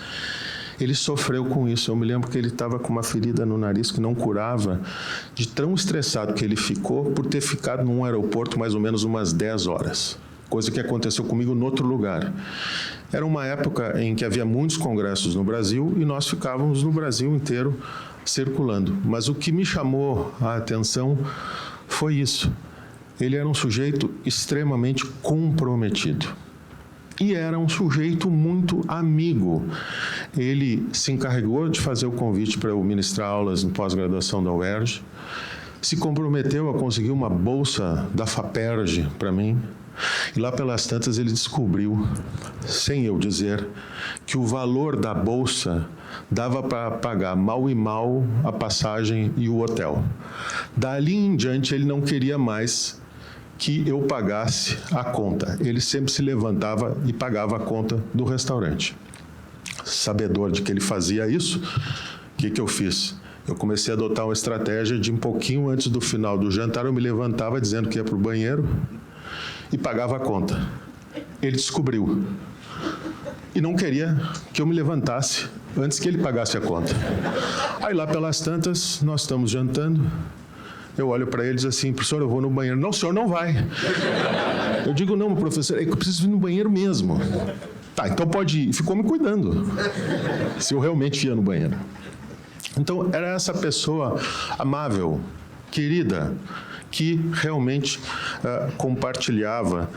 ele sofreu com isso. Eu me lembro que ele estava com uma ferida no nariz que não curava, de tão estressado que ele ficou por ter ficado num aeroporto mais ou menos umas 10 horas. Coisa que aconteceu comigo em outro lugar. Era uma época em que havia muitos congressos no Brasil e nós ficávamos no Brasil inteiro circulando. Mas o que me chamou a atenção foi isso. Ele era um sujeito extremamente comprometido. E era um sujeito muito amigo. ele se encarregou de fazer o convite para eu ministrar aulas em pós-graduação da UERJ, se comprometeu a conseguir uma bolsa da FAPERJ para mim, e lá pelas tantas ele descobriu, sem eu dizer, que o valor da bolsa dava para pagar mal e mal a passagem e o hotel. Dali em diante ele não queria mais que eu pagasse a conta. Ele sempre se levantava e pagava a conta do restaurante. Sabedor de que ele fazia isso, o que eu fiz? Eu comecei a adotar uma estratégia de um pouquinho antes do final do jantar, eu me levantava dizendo que ia para o banheiro e pagava a conta. Ele descobriu. E não queria que eu me levantasse antes que ele pagasse a conta. Aí lá pelas tantas, nós estamos jantando, eu olho para ele e diz assim, professor, eu vou no banheiro. Não, o senhor não vai. Eu digo, não, professor, é que eu preciso ir no banheiro mesmo. Tá, então pode ir. E ficou me cuidando, se eu realmente ia no banheiro. Então, era essa pessoa amável, querida, que realmente compartilhava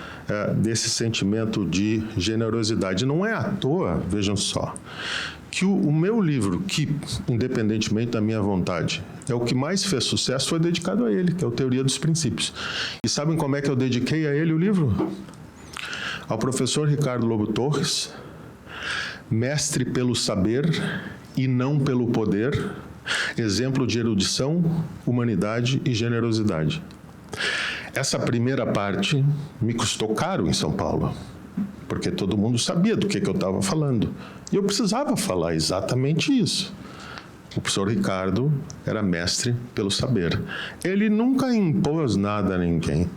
desse sentimento de generosidade. Não é à toa, vejam só, que o meu livro, que, independentemente da minha vontade, é o que mais fez sucesso, foi dedicado a ele, que é o Teoria dos Princípios. E sabem como é que eu dediquei a ele o livro? Ao professor Ricardo Lobo Torres, mestre pelo saber e não pelo poder, exemplo de erudição, humanidade e generosidade. Essa primeira parte me custou caro em São Paulo, porque todo mundo sabia do que eu estava falando. E eu precisava falar exatamente isso. O professor Ricardo era mestre pelo saber. Ele nunca impôs nada a ninguém.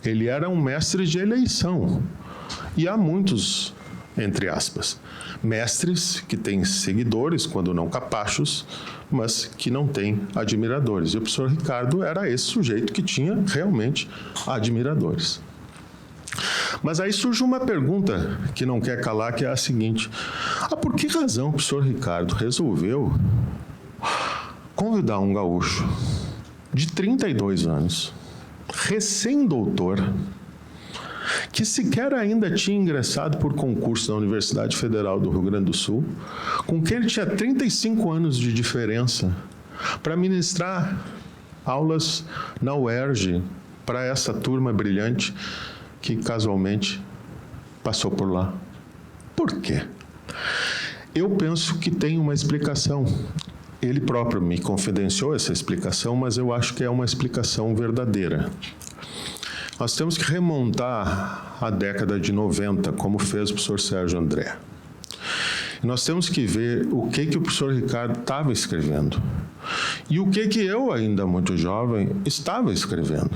Ele era um mestre de eleição. E há muitos, entre aspas, mestres que têm seguidores, quando não capachos, mas que não têm admiradores. E o professor Ricardo era esse sujeito que tinha realmente admiradores. Mas aí surge uma pergunta que não quer calar, que é a seguinte: por que razão o professor Ricardo resolveu convidar um gaúcho de 32 anos, recém-doutor, que sequer ainda tinha ingressado por concurso na Universidade Federal do Rio Grande do Sul, com quem ele tinha 35 anos de diferença, para ministrar aulas na UERJ para essa turma brilhante que casualmente passou por lá? Por quê? Eu penso que tem uma explicação. Ele próprio me confidenciou essa explicação, mas eu acho que é uma explicação verdadeira. Nós temos que remontar à década de 90, como fez o professor Sérgio André. Nós temos que ver o que o professor Ricardo estava escrevendo e o que eu, ainda muito jovem, estava escrevendo.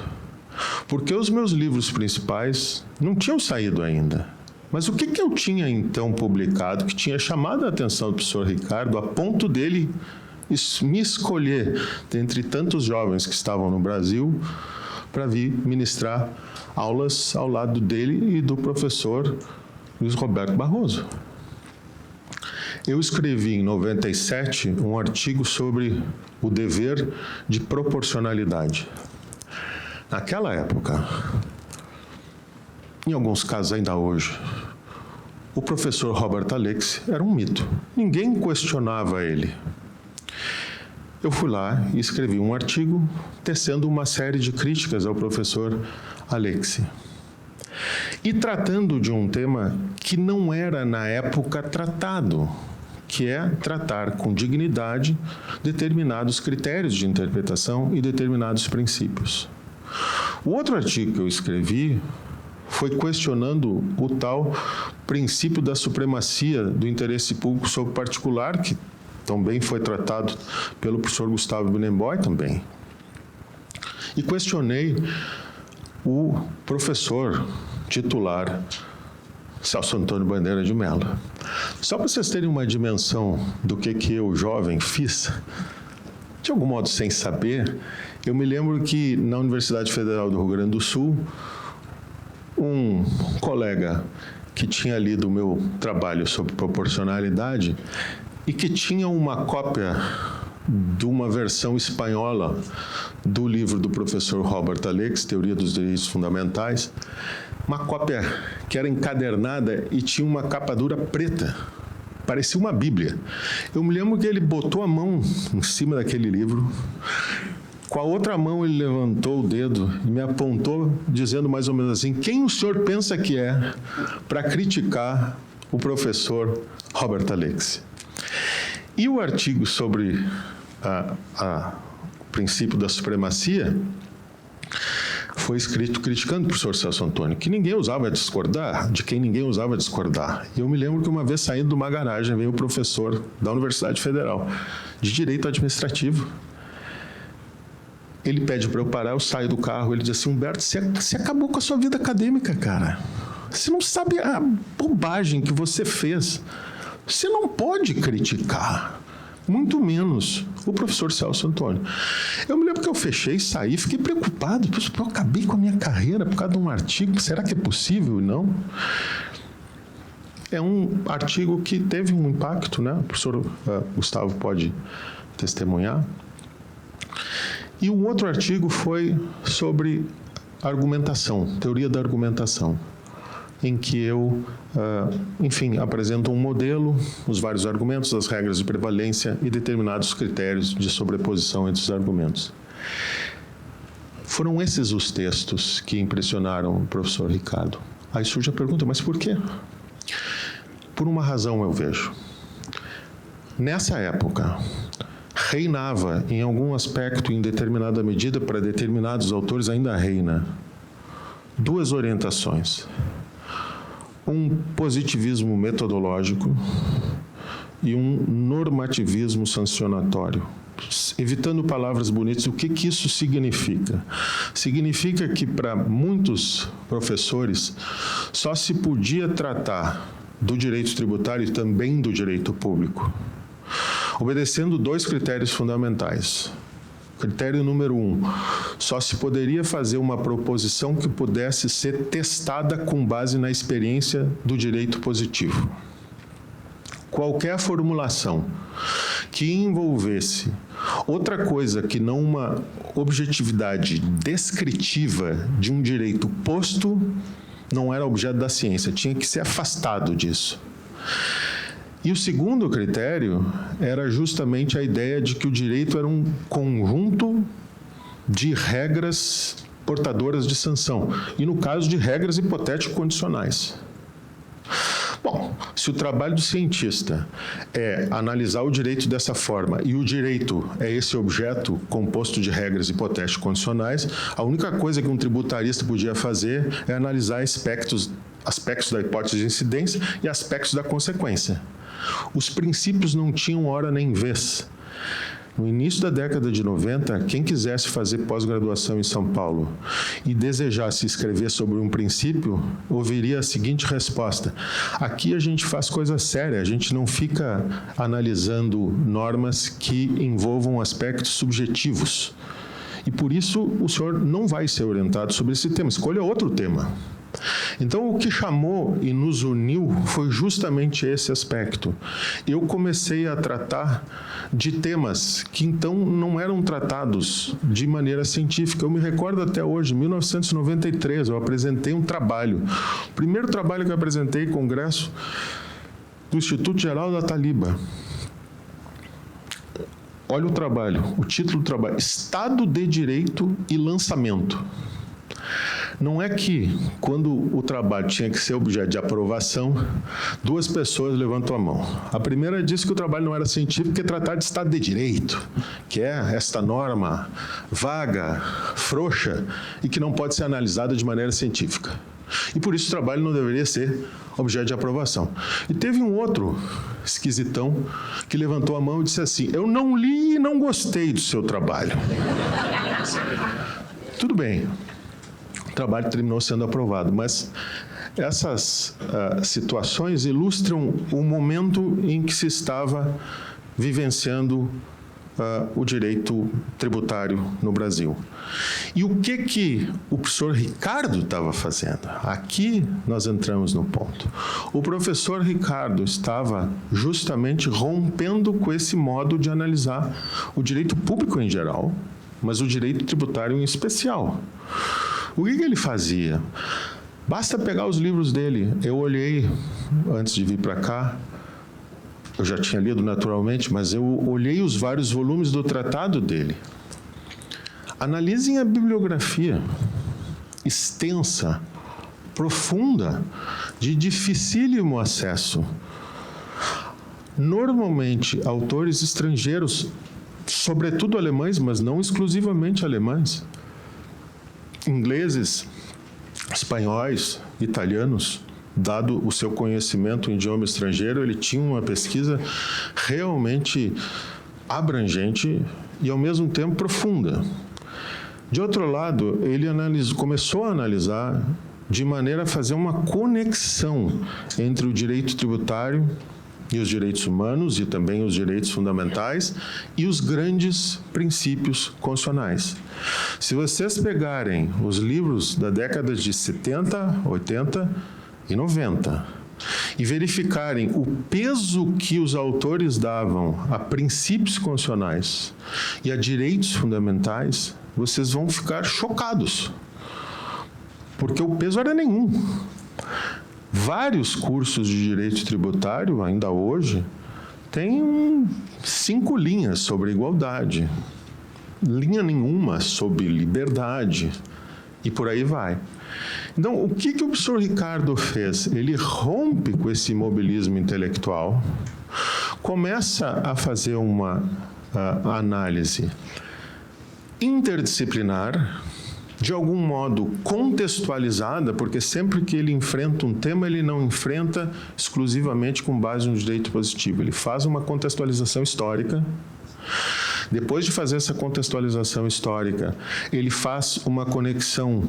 Porque os meus livros principais não tinham saído ainda. Mas o que eu tinha, então, publicado que tinha chamado a atenção do professor Ricardo a ponto dele me escolher, dentre tantos jovens que estavam no Brasil, para vir ministrar aulas ao lado dele e do professor Luiz Roberto Barroso. Eu escrevi em 97 um artigo sobre o dever de proporcionalidade. Naquela época, em alguns casos ainda hoje, o professor Robert Alexi era um mito. Ninguém questionava ele. Eu fui lá e escrevi um artigo tecendo uma série de críticas ao professor Alexi. E tratando de um tema que não era, na época, tratado, que é tratar com dignidade determinados critérios de interpretação e determinados princípios. O outro artigo que eu escrevi foi questionando o tal princípio da supremacia do interesse público sobre o particular, que também foi tratado pelo professor Gustavo Binemboy também. E questionei o professor titular Celso Antônio Bandeira de Mello. Só para vocês terem uma dimensão do que eu, jovem, fiz, de algum modo sem saber, eu me lembro que na Universidade Federal do Rio Grande do Sul, um colega que tinha lido o meu trabalho sobre proporcionalidade e que tinha uma cópia de uma versão espanhola do livro do professor Robert Alexi, Teoria dos Direitos Fundamentais, uma cópia que era encadernada e tinha uma capa dura preta. parecia uma Bíblia. Eu me lembro que ele botou a mão em cima daquele livro, com a outra mão ele levantou o dedo e me apontou, dizendo mais ou menos assim: quem o senhor pensa que é para criticar o professor Robert Alexi? E o artigo sobre o princípio da supremacia foi escrito criticando o professor Celso Antônio, que ninguém usava discordar, de quem ninguém usava discordar. E eu me lembro que uma vez saindo de uma garagem veio o professor da Universidade Federal de Direito Administrativo. Ele pede para eu parar, eu saio do carro, ele diz assim: Humberto, você acabou com a sua vida acadêmica, cara. Você não sabe a bobagem que você fez. Você não pode criticar, muito menos o professor Celso Antônio. Eu me lembro que eu fechei, saí, fiquei preocupado. Eu acabei com a minha carreira por causa de um artigo. Será que é possível? Não. É um artigo que teve um impacto, né? O professor Gustavo pode testemunhar. E o outro artigo foi sobre argumentação, teoria da argumentação, em que eu, apresento um modelo, os vários argumentos, as regras de prevalência e determinados critérios de sobreposição entre os argumentos. Foram esses os textos que impressionaram o professor Ricardo. Aí surge a pergunta: mas por quê? Por uma razão, eu vejo. Nessa época, reinava, em algum aspecto, em determinada medida, para determinados autores ainda reina, duas orientações: um positivismo metodológico e um normativismo sancionatório. Evitando palavras bonitas, o que isso significa? Significa que, para muitos professores, só se podia tratar do direito tributário e também do direito público, obedecendo dois critérios fundamentais. Critério número 1, só se poderia fazer uma proposição que pudesse ser testada com base na experiência do direito positivo. Qualquer formulação que envolvesse outra coisa que não uma objetividade descritiva de um direito posto não era objeto da ciência, tinha que ser afastado disso. E o segundo critério era justamente a ideia de que o direito era um conjunto de regras portadoras de sanção, e no caso de regras hipotético-condicionais. Bom, se o trabalho do cientista é analisar o direito dessa forma e o direito é esse objeto composto de regras hipotético-condicionais, a única coisa que um tributarista podia fazer é analisar aspectos da hipótese de incidência e aspectos da consequência. Os princípios não tinham hora nem vez. No início da década de 90, quem quisesse fazer pós-graduação em São Paulo e desejasse escrever sobre um princípio, ouviria a seguinte resposta: aqui a gente faz coisa séria, a gente não fica analisando normas que envolvam aspectos subjetivos. E por isso o senhor não vai ser orientado sobre esse tema, escolha outro tema. Então, o que chamou e nos uniu foi justamente esse aspecto. Eu comecei a tratar de temas que, então, não eram tratados de maneira científica. Eu me recordo até hoje, em 1993, eu apresentei um trabalho. O primeiro trabalho que eu apresentei em congresso do Instituto Geral da Taliba. Olha o trabalho, o título do trabalho: Estado de Direito e Lançamento. Não é que, quando o trabalho tinha que ser objeto de aprovação, duas pessoas levantam a mão. A primeira disse que o trabalho não era científico, porque tratar de Estado de Direito, que é esta norma vaga, frouxa e que não pode ser analisada de maneira científica. E por isso o trabalho não deveria ser objeto de aprovação. E teve um outro esquisitão que levantou a mão e disse assim: eu não li e não gostei do seu trabalho. Tudo bem. O trabalho terminou sendo aprovado, mas essas situações ilustram o momento em que se estava vivenciando o direito tributário no Brasil. E o que o professor Ricardo estava fazendo? Aqui nós entramos no ponto. O professor Ricardo estava justamente rompendo com esse modo de analisar o direito público em geral, mas o direito tributário em especial. O que ele fazia? Basta pegar os livros dele. Eu olhei, antes de vir para cá, eu já tinha lido naturalmente, mas eu olhei os vários volumes do tratado dele. Analisem a bibliografia extensa, profunda, de dificílimo acesso. Normalmente, autores estrangeiros, sobretudo alemães, mas não exclusivamente alemães, ingleses, espanhóis, italianos, dado o seu conhecimento em idioma estrangeiro, ele tinha uma pesquisa realmente abrangente e, ao mesmo tempo, profunda. De outro lado, ele começou a analisar de maneira a fazer uma conexão entre o direito tributário e os direitos humanos e também os direitos fundamentais e os grandes princípios constitucionais. Se vocês pegarem os livros da década de 70, 80 e 90 e verificarem o peso que os autores davam a princípios constitucionais e a direitos fundamentais, vocês vão ficar chocados, porque o peso era nenhum. Vários cursos de direito tributário, ainda hoje, têm 5 linhas sobre igualdade, linha nenhuma sobre liberdade, e por aí vai. Então, o que o professor Ricardo fez? Ele rompe com esse imobilismo intelectual, começa a fazer uma análise interdisciplinar, de algum modo contextualizada, porque sempre que ele enfrenta um tema, ele não enfrenta exclusivamente com base no direito positivo. Ele faz uma contextualização histórica. Depois de fazer essa contextualização histórica, ele faz uma conexão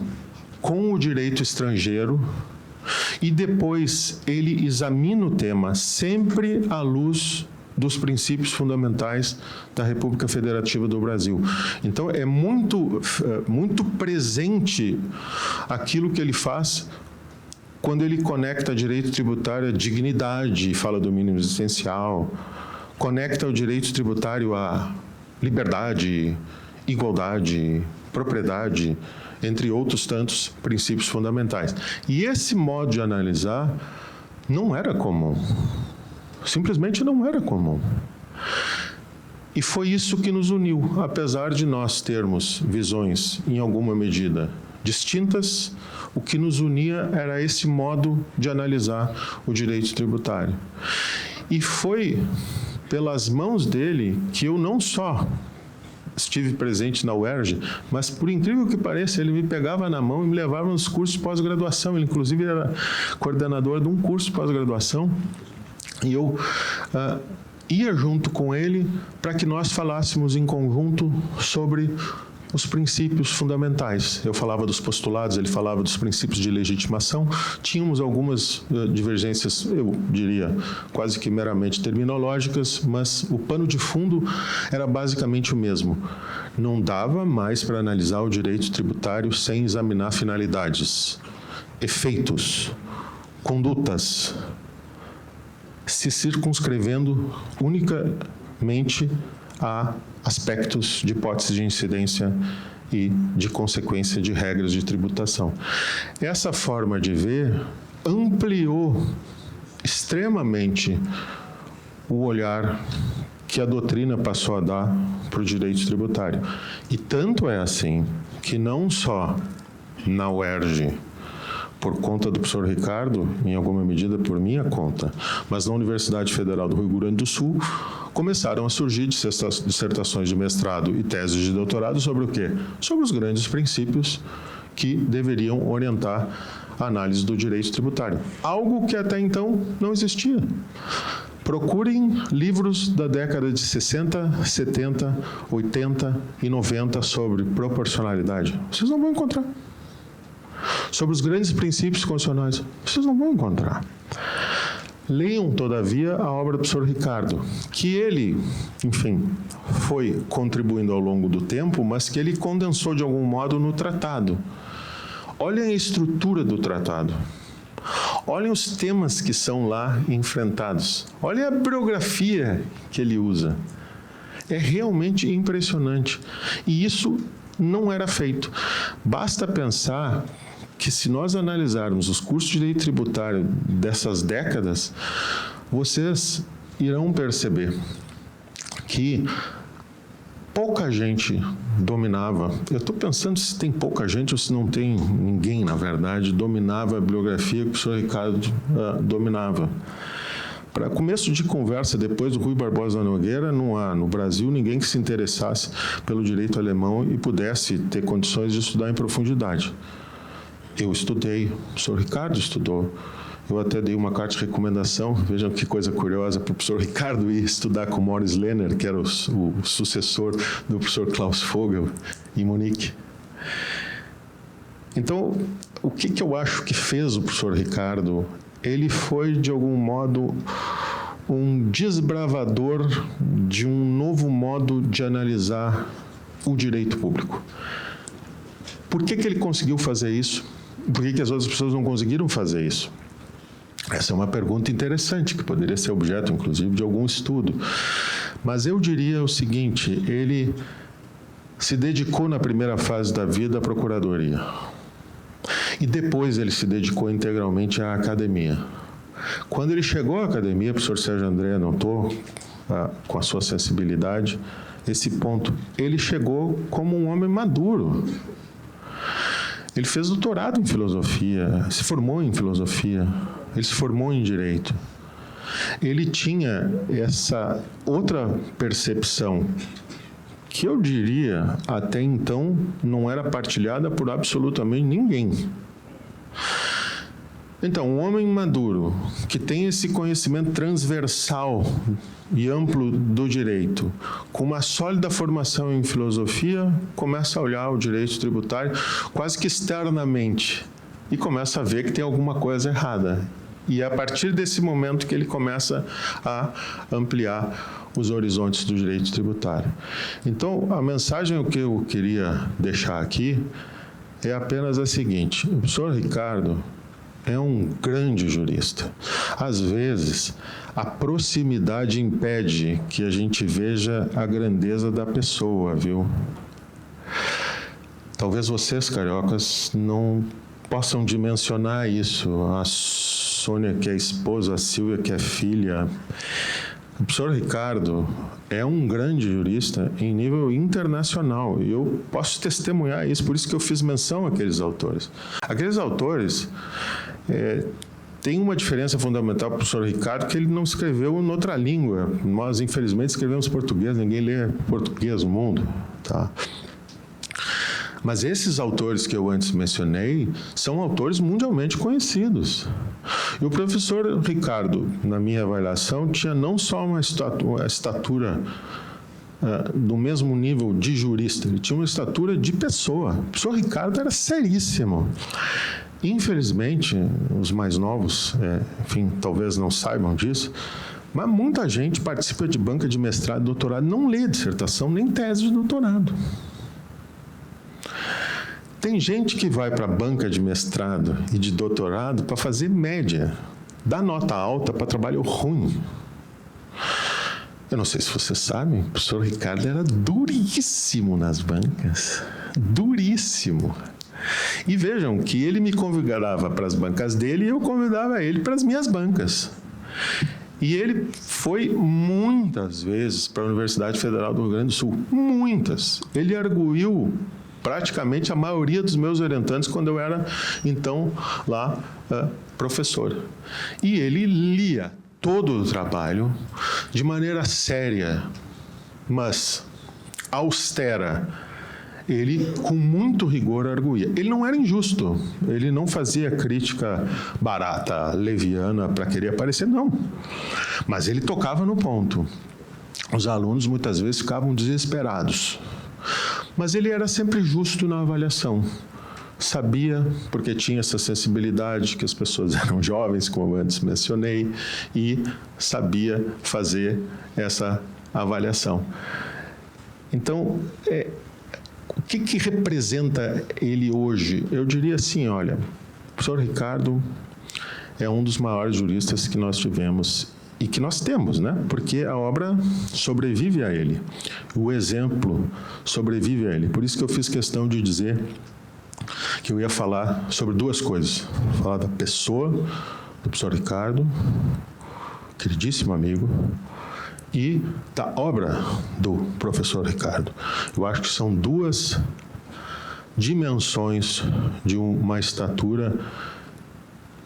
com o direito estrangeiro e depois ele examina o tema sempre à luz dos princípios fundamentais da República Federativa do Brasil. Então, é muito presente aquilo que ele faz quando ele conecta direito tributário à dignidade, fala do mínimo existencial, conecta o direito tributário à liberdade, igualdade, propriedade, entre outros tantos princípios fundamentais. E esse modo de analisar não era comum. Simplesmente não era comum. E foi isso que nos uniu, apesar de nós termos visões, em alguma medida, distintas, o que nos unia era esse modo de analisar o direito tributário. E foi pelas mãos dele que eu não só estive presente na UERJ, mas, por incrível que pareça, ele me pegava na mão e me levava nos cursos de pós-graduação. Ele, inclusive, era coordenador de um curso de pós-graduação. E eu ia junto com ele para que nós falássemos em conjunto sobre os princípios fundamentais. Eu falava dos postulados, ele falava dos princípios de legitimação. Tínhamos algumas divergências, eu diria, quase que meramente terminológicas, mas o pano de fundo era basicamente o mesmo. Não dava mais para analisar o direito tributário sem examinar finalidades, efeitos, condutas, se circunscrevendo unicamente a aspectos de hipótese de incidência e de consequência de regras de tributação. Essa forma de ver ampliou extremamente o olhar que a doutrina passou a dar para o direito tributário. E tanto é assim que não só na UERJ, por conta do professor Ricardo, em alguma medida por minha conta, mas na Universidade Federal do Rio Grande do Sul, começaram a surgir dissertações de mestrado e teses de doutorado sobre o quê? Sobre os grandes princípios que deveriam orientar a análise do direito tributário. Algo que até então não existia. Procurem livros da década de 60, 70, 80 e 90 sobre proporcionalidade. Vocês não vão encontrar. Sobre os grandes princípios constitucionais, vocês não vão encontrar. Leiam, todavia, a obra do professor Ricardo, que ele, enfim, foi contribuindo ao longo do tempo, mas que ele condensou de algum modo no tratado. Olhem a estrutura do tratado. Olhem os temas que são lá enfrentados. Olhem a bibliografia que ele usa. É realmente impressionante. E isso não era feito. Basta pensar que, se nós analisarmos os cursos de direito tributário dessas décadas, vocês irão perceber que pouca gente dominava. Eu estou pensando se tem pouca gente ou se não tem ninguém, na verdade, dominava a bibliografia que o professor Ricardo dominava. Para começo de conversa, depois do Rui Barbosa Nogueira, não há no Brasil ninguém que se interessasse pelo direito alemão e pudesse ter condições de estudar em profundidade. Eu estudei, o professor Ricardo estudou. Eu até dei uma carta de recomendação, vejam que coisa curiosa, para o professor Ricardo ir estudar com Morris Lehner, que era o sucessor do professor Klaus Vogel, em Munique. Então, o que eu acho que fez o professor Ricardo? Ele foi, de algum modo, um desbravador de um novo modo de analisar o direito público. Por que ele conseguiu fazer isso? Por que as outras pessoas não conseguiram fazer isso? Essa é uma pergunta interessante, que poderia ser objeto, inclusive, de algum estudo. Mas eu diria o seguinte: ele se dedicou na primeira fase da vida à procuradoria. E depois ele se dedicou integralmente à academia. Quando ele chegou à academia, o professor Sérgio André notou, com a sua sensibilidade, esse ponto. Ele chegou como um homem maduro. Ele fez doutorado em filosofia, se formou em filosofia, ele se formou em direito. Ele tinha essa outra percepção, que eu diria, até então, não era partilhada por absolutamente ninguém. Então, um homem maduro, que tem esse conhecimento transversal e amplo do direito, com uma sólida formação em filosofia, começa a olhar o direito tributário quase que externamente e começa a ver que tem alguma coisa errada. E é a partir desse momento que ele começa a ampliar os horizontes do direito tributário. Então, a mensagem que eu queria deixar aqui é apenas a seguinte: o professor Ricardo é um grande jurista. Às vezes, a proximidade impede que a gente veja a grandeza da pessoa, viu? Talvez vocês, cariocas, não possam dimensionar isso. A Sônia, que é esposa, a Silvia, que é filha. O professor Ricardo é um grande jurista em nível internacional, e eu posso testemunhar isso, por isso que eu fiz menção àqueles autores. Aqueles autores têm uma diferença fundamental para o professor Ricardo, que ele não escreveu em outra língua. Nós, infelizmente, escrevemos português, ninguém lê português no mundo, tá? Mas esses autores que eu antes mencionei são autores mundialmente conhecidos. E o professor Ricardo, na minha avaliação, tinha não só uma estatura do mesmo nível de jurista, ele tinha uma estatura de pessoa. O professor Ricardo era seríssimo. Infelizmente, os mais novos, enfim, talvez não saibam disso, mas muita gente participa de banca de mestrado e doutorado, não lê dissertação nem tese de doutorado. Tem gente que vai para a banca de mestrado e de doutorado para fazer média, dar nota alta para trabalho ruim. Eu não sei se vocês sabem, o professor Ricardo era duríssimo nas bancas, duríssimo. E vejam que ele me convidava para as bancas dele e eu convidava ele para as minhas bancas. E ele foi muitas vezes para a Universidade Federal do Rio Grande do Sul, muitas. Ele arguiu praticamente a maioria dos meus orientantes quando eu era, então, lá professor. E ele lia todo o trabalho de maneira séria, mas austera. Ele, com muito rigor, arguía. Ele não era injusto, ele não fazia crítica barata, leviana, para querer aparecer, não. Mas ele tocava no ponto. Os alunos, muitas vezes, ficavam desesperados. Mas ele era sempre justo na avaliação. Sabia, porque tinha essa sensibilidade, que as pessoas eram jovens, como antes mencionei, e sabia fazer essa avaliação. Então, o que representa ele hoje? Eu diria assim, olha, o professor Ricardo é um dos maiores juristas que nós tivemos e que nós temos, né? Porque a obra sobrevive a ele, o exemplo sobrevive a ele. Por isso que eu fiz questão de dizer que eu ia falar sobre duas coisas. Falar da pessoa do professor Ricardo queridíssimo amigo, e da obra do professor Ricardo. Eu acho que são duas dimensões de uma estatura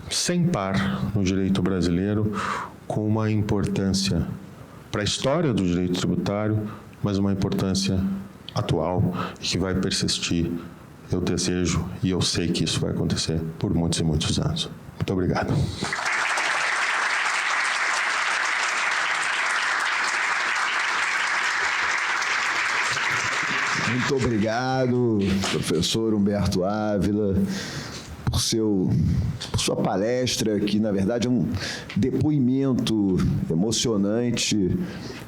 sem par no direito brasileiro, com uma importância para a história do direito tributário, mas uma importância atual e que vai persistir. Eu desejo e eu sei que isso vai acontecer por muitos e muitos anos. Muito obrigado. Muito obrigado, professor Humberto Ávila, por sua palestra, que, na verdade, é um depoimento emocionante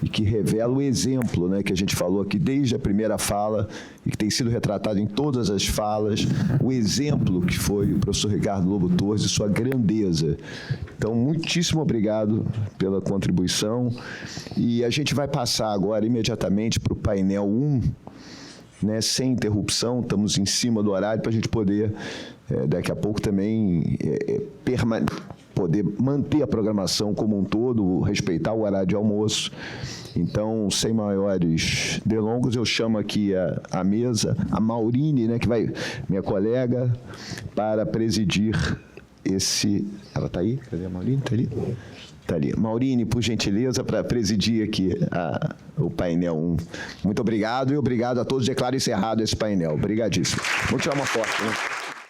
e que revela o exemplo, né, que a gente falou aqui desde a primeira fala e que tem sido retratado em todas as falas, o exemplo que foi o professor Ricardo Lobo Torres e sua grandeza. Então, muitíssimo obrigado pela contribuição. E a gente vai passar agora imediatamente para o painel 1, né, sem interrupção, estamos em cima do horário para a gente poder, daqui a pouco também, poder manter a programação como um todo, respeitar o horário de almoço. Então, sem maiores delongas, eu chamo aqui a mesa, a Maurine, né, que vai, minha colega, para presidir esse... Ela está aí? Cadê a Maurine? Está ali? Está ali. Maurine, por gentileza, para presidir aqui o painel 1. Muito obrigado e obrigado a todos. Declaro encerrado esse painel. Obrigadíssimo. Vamos tirar uma foto, né?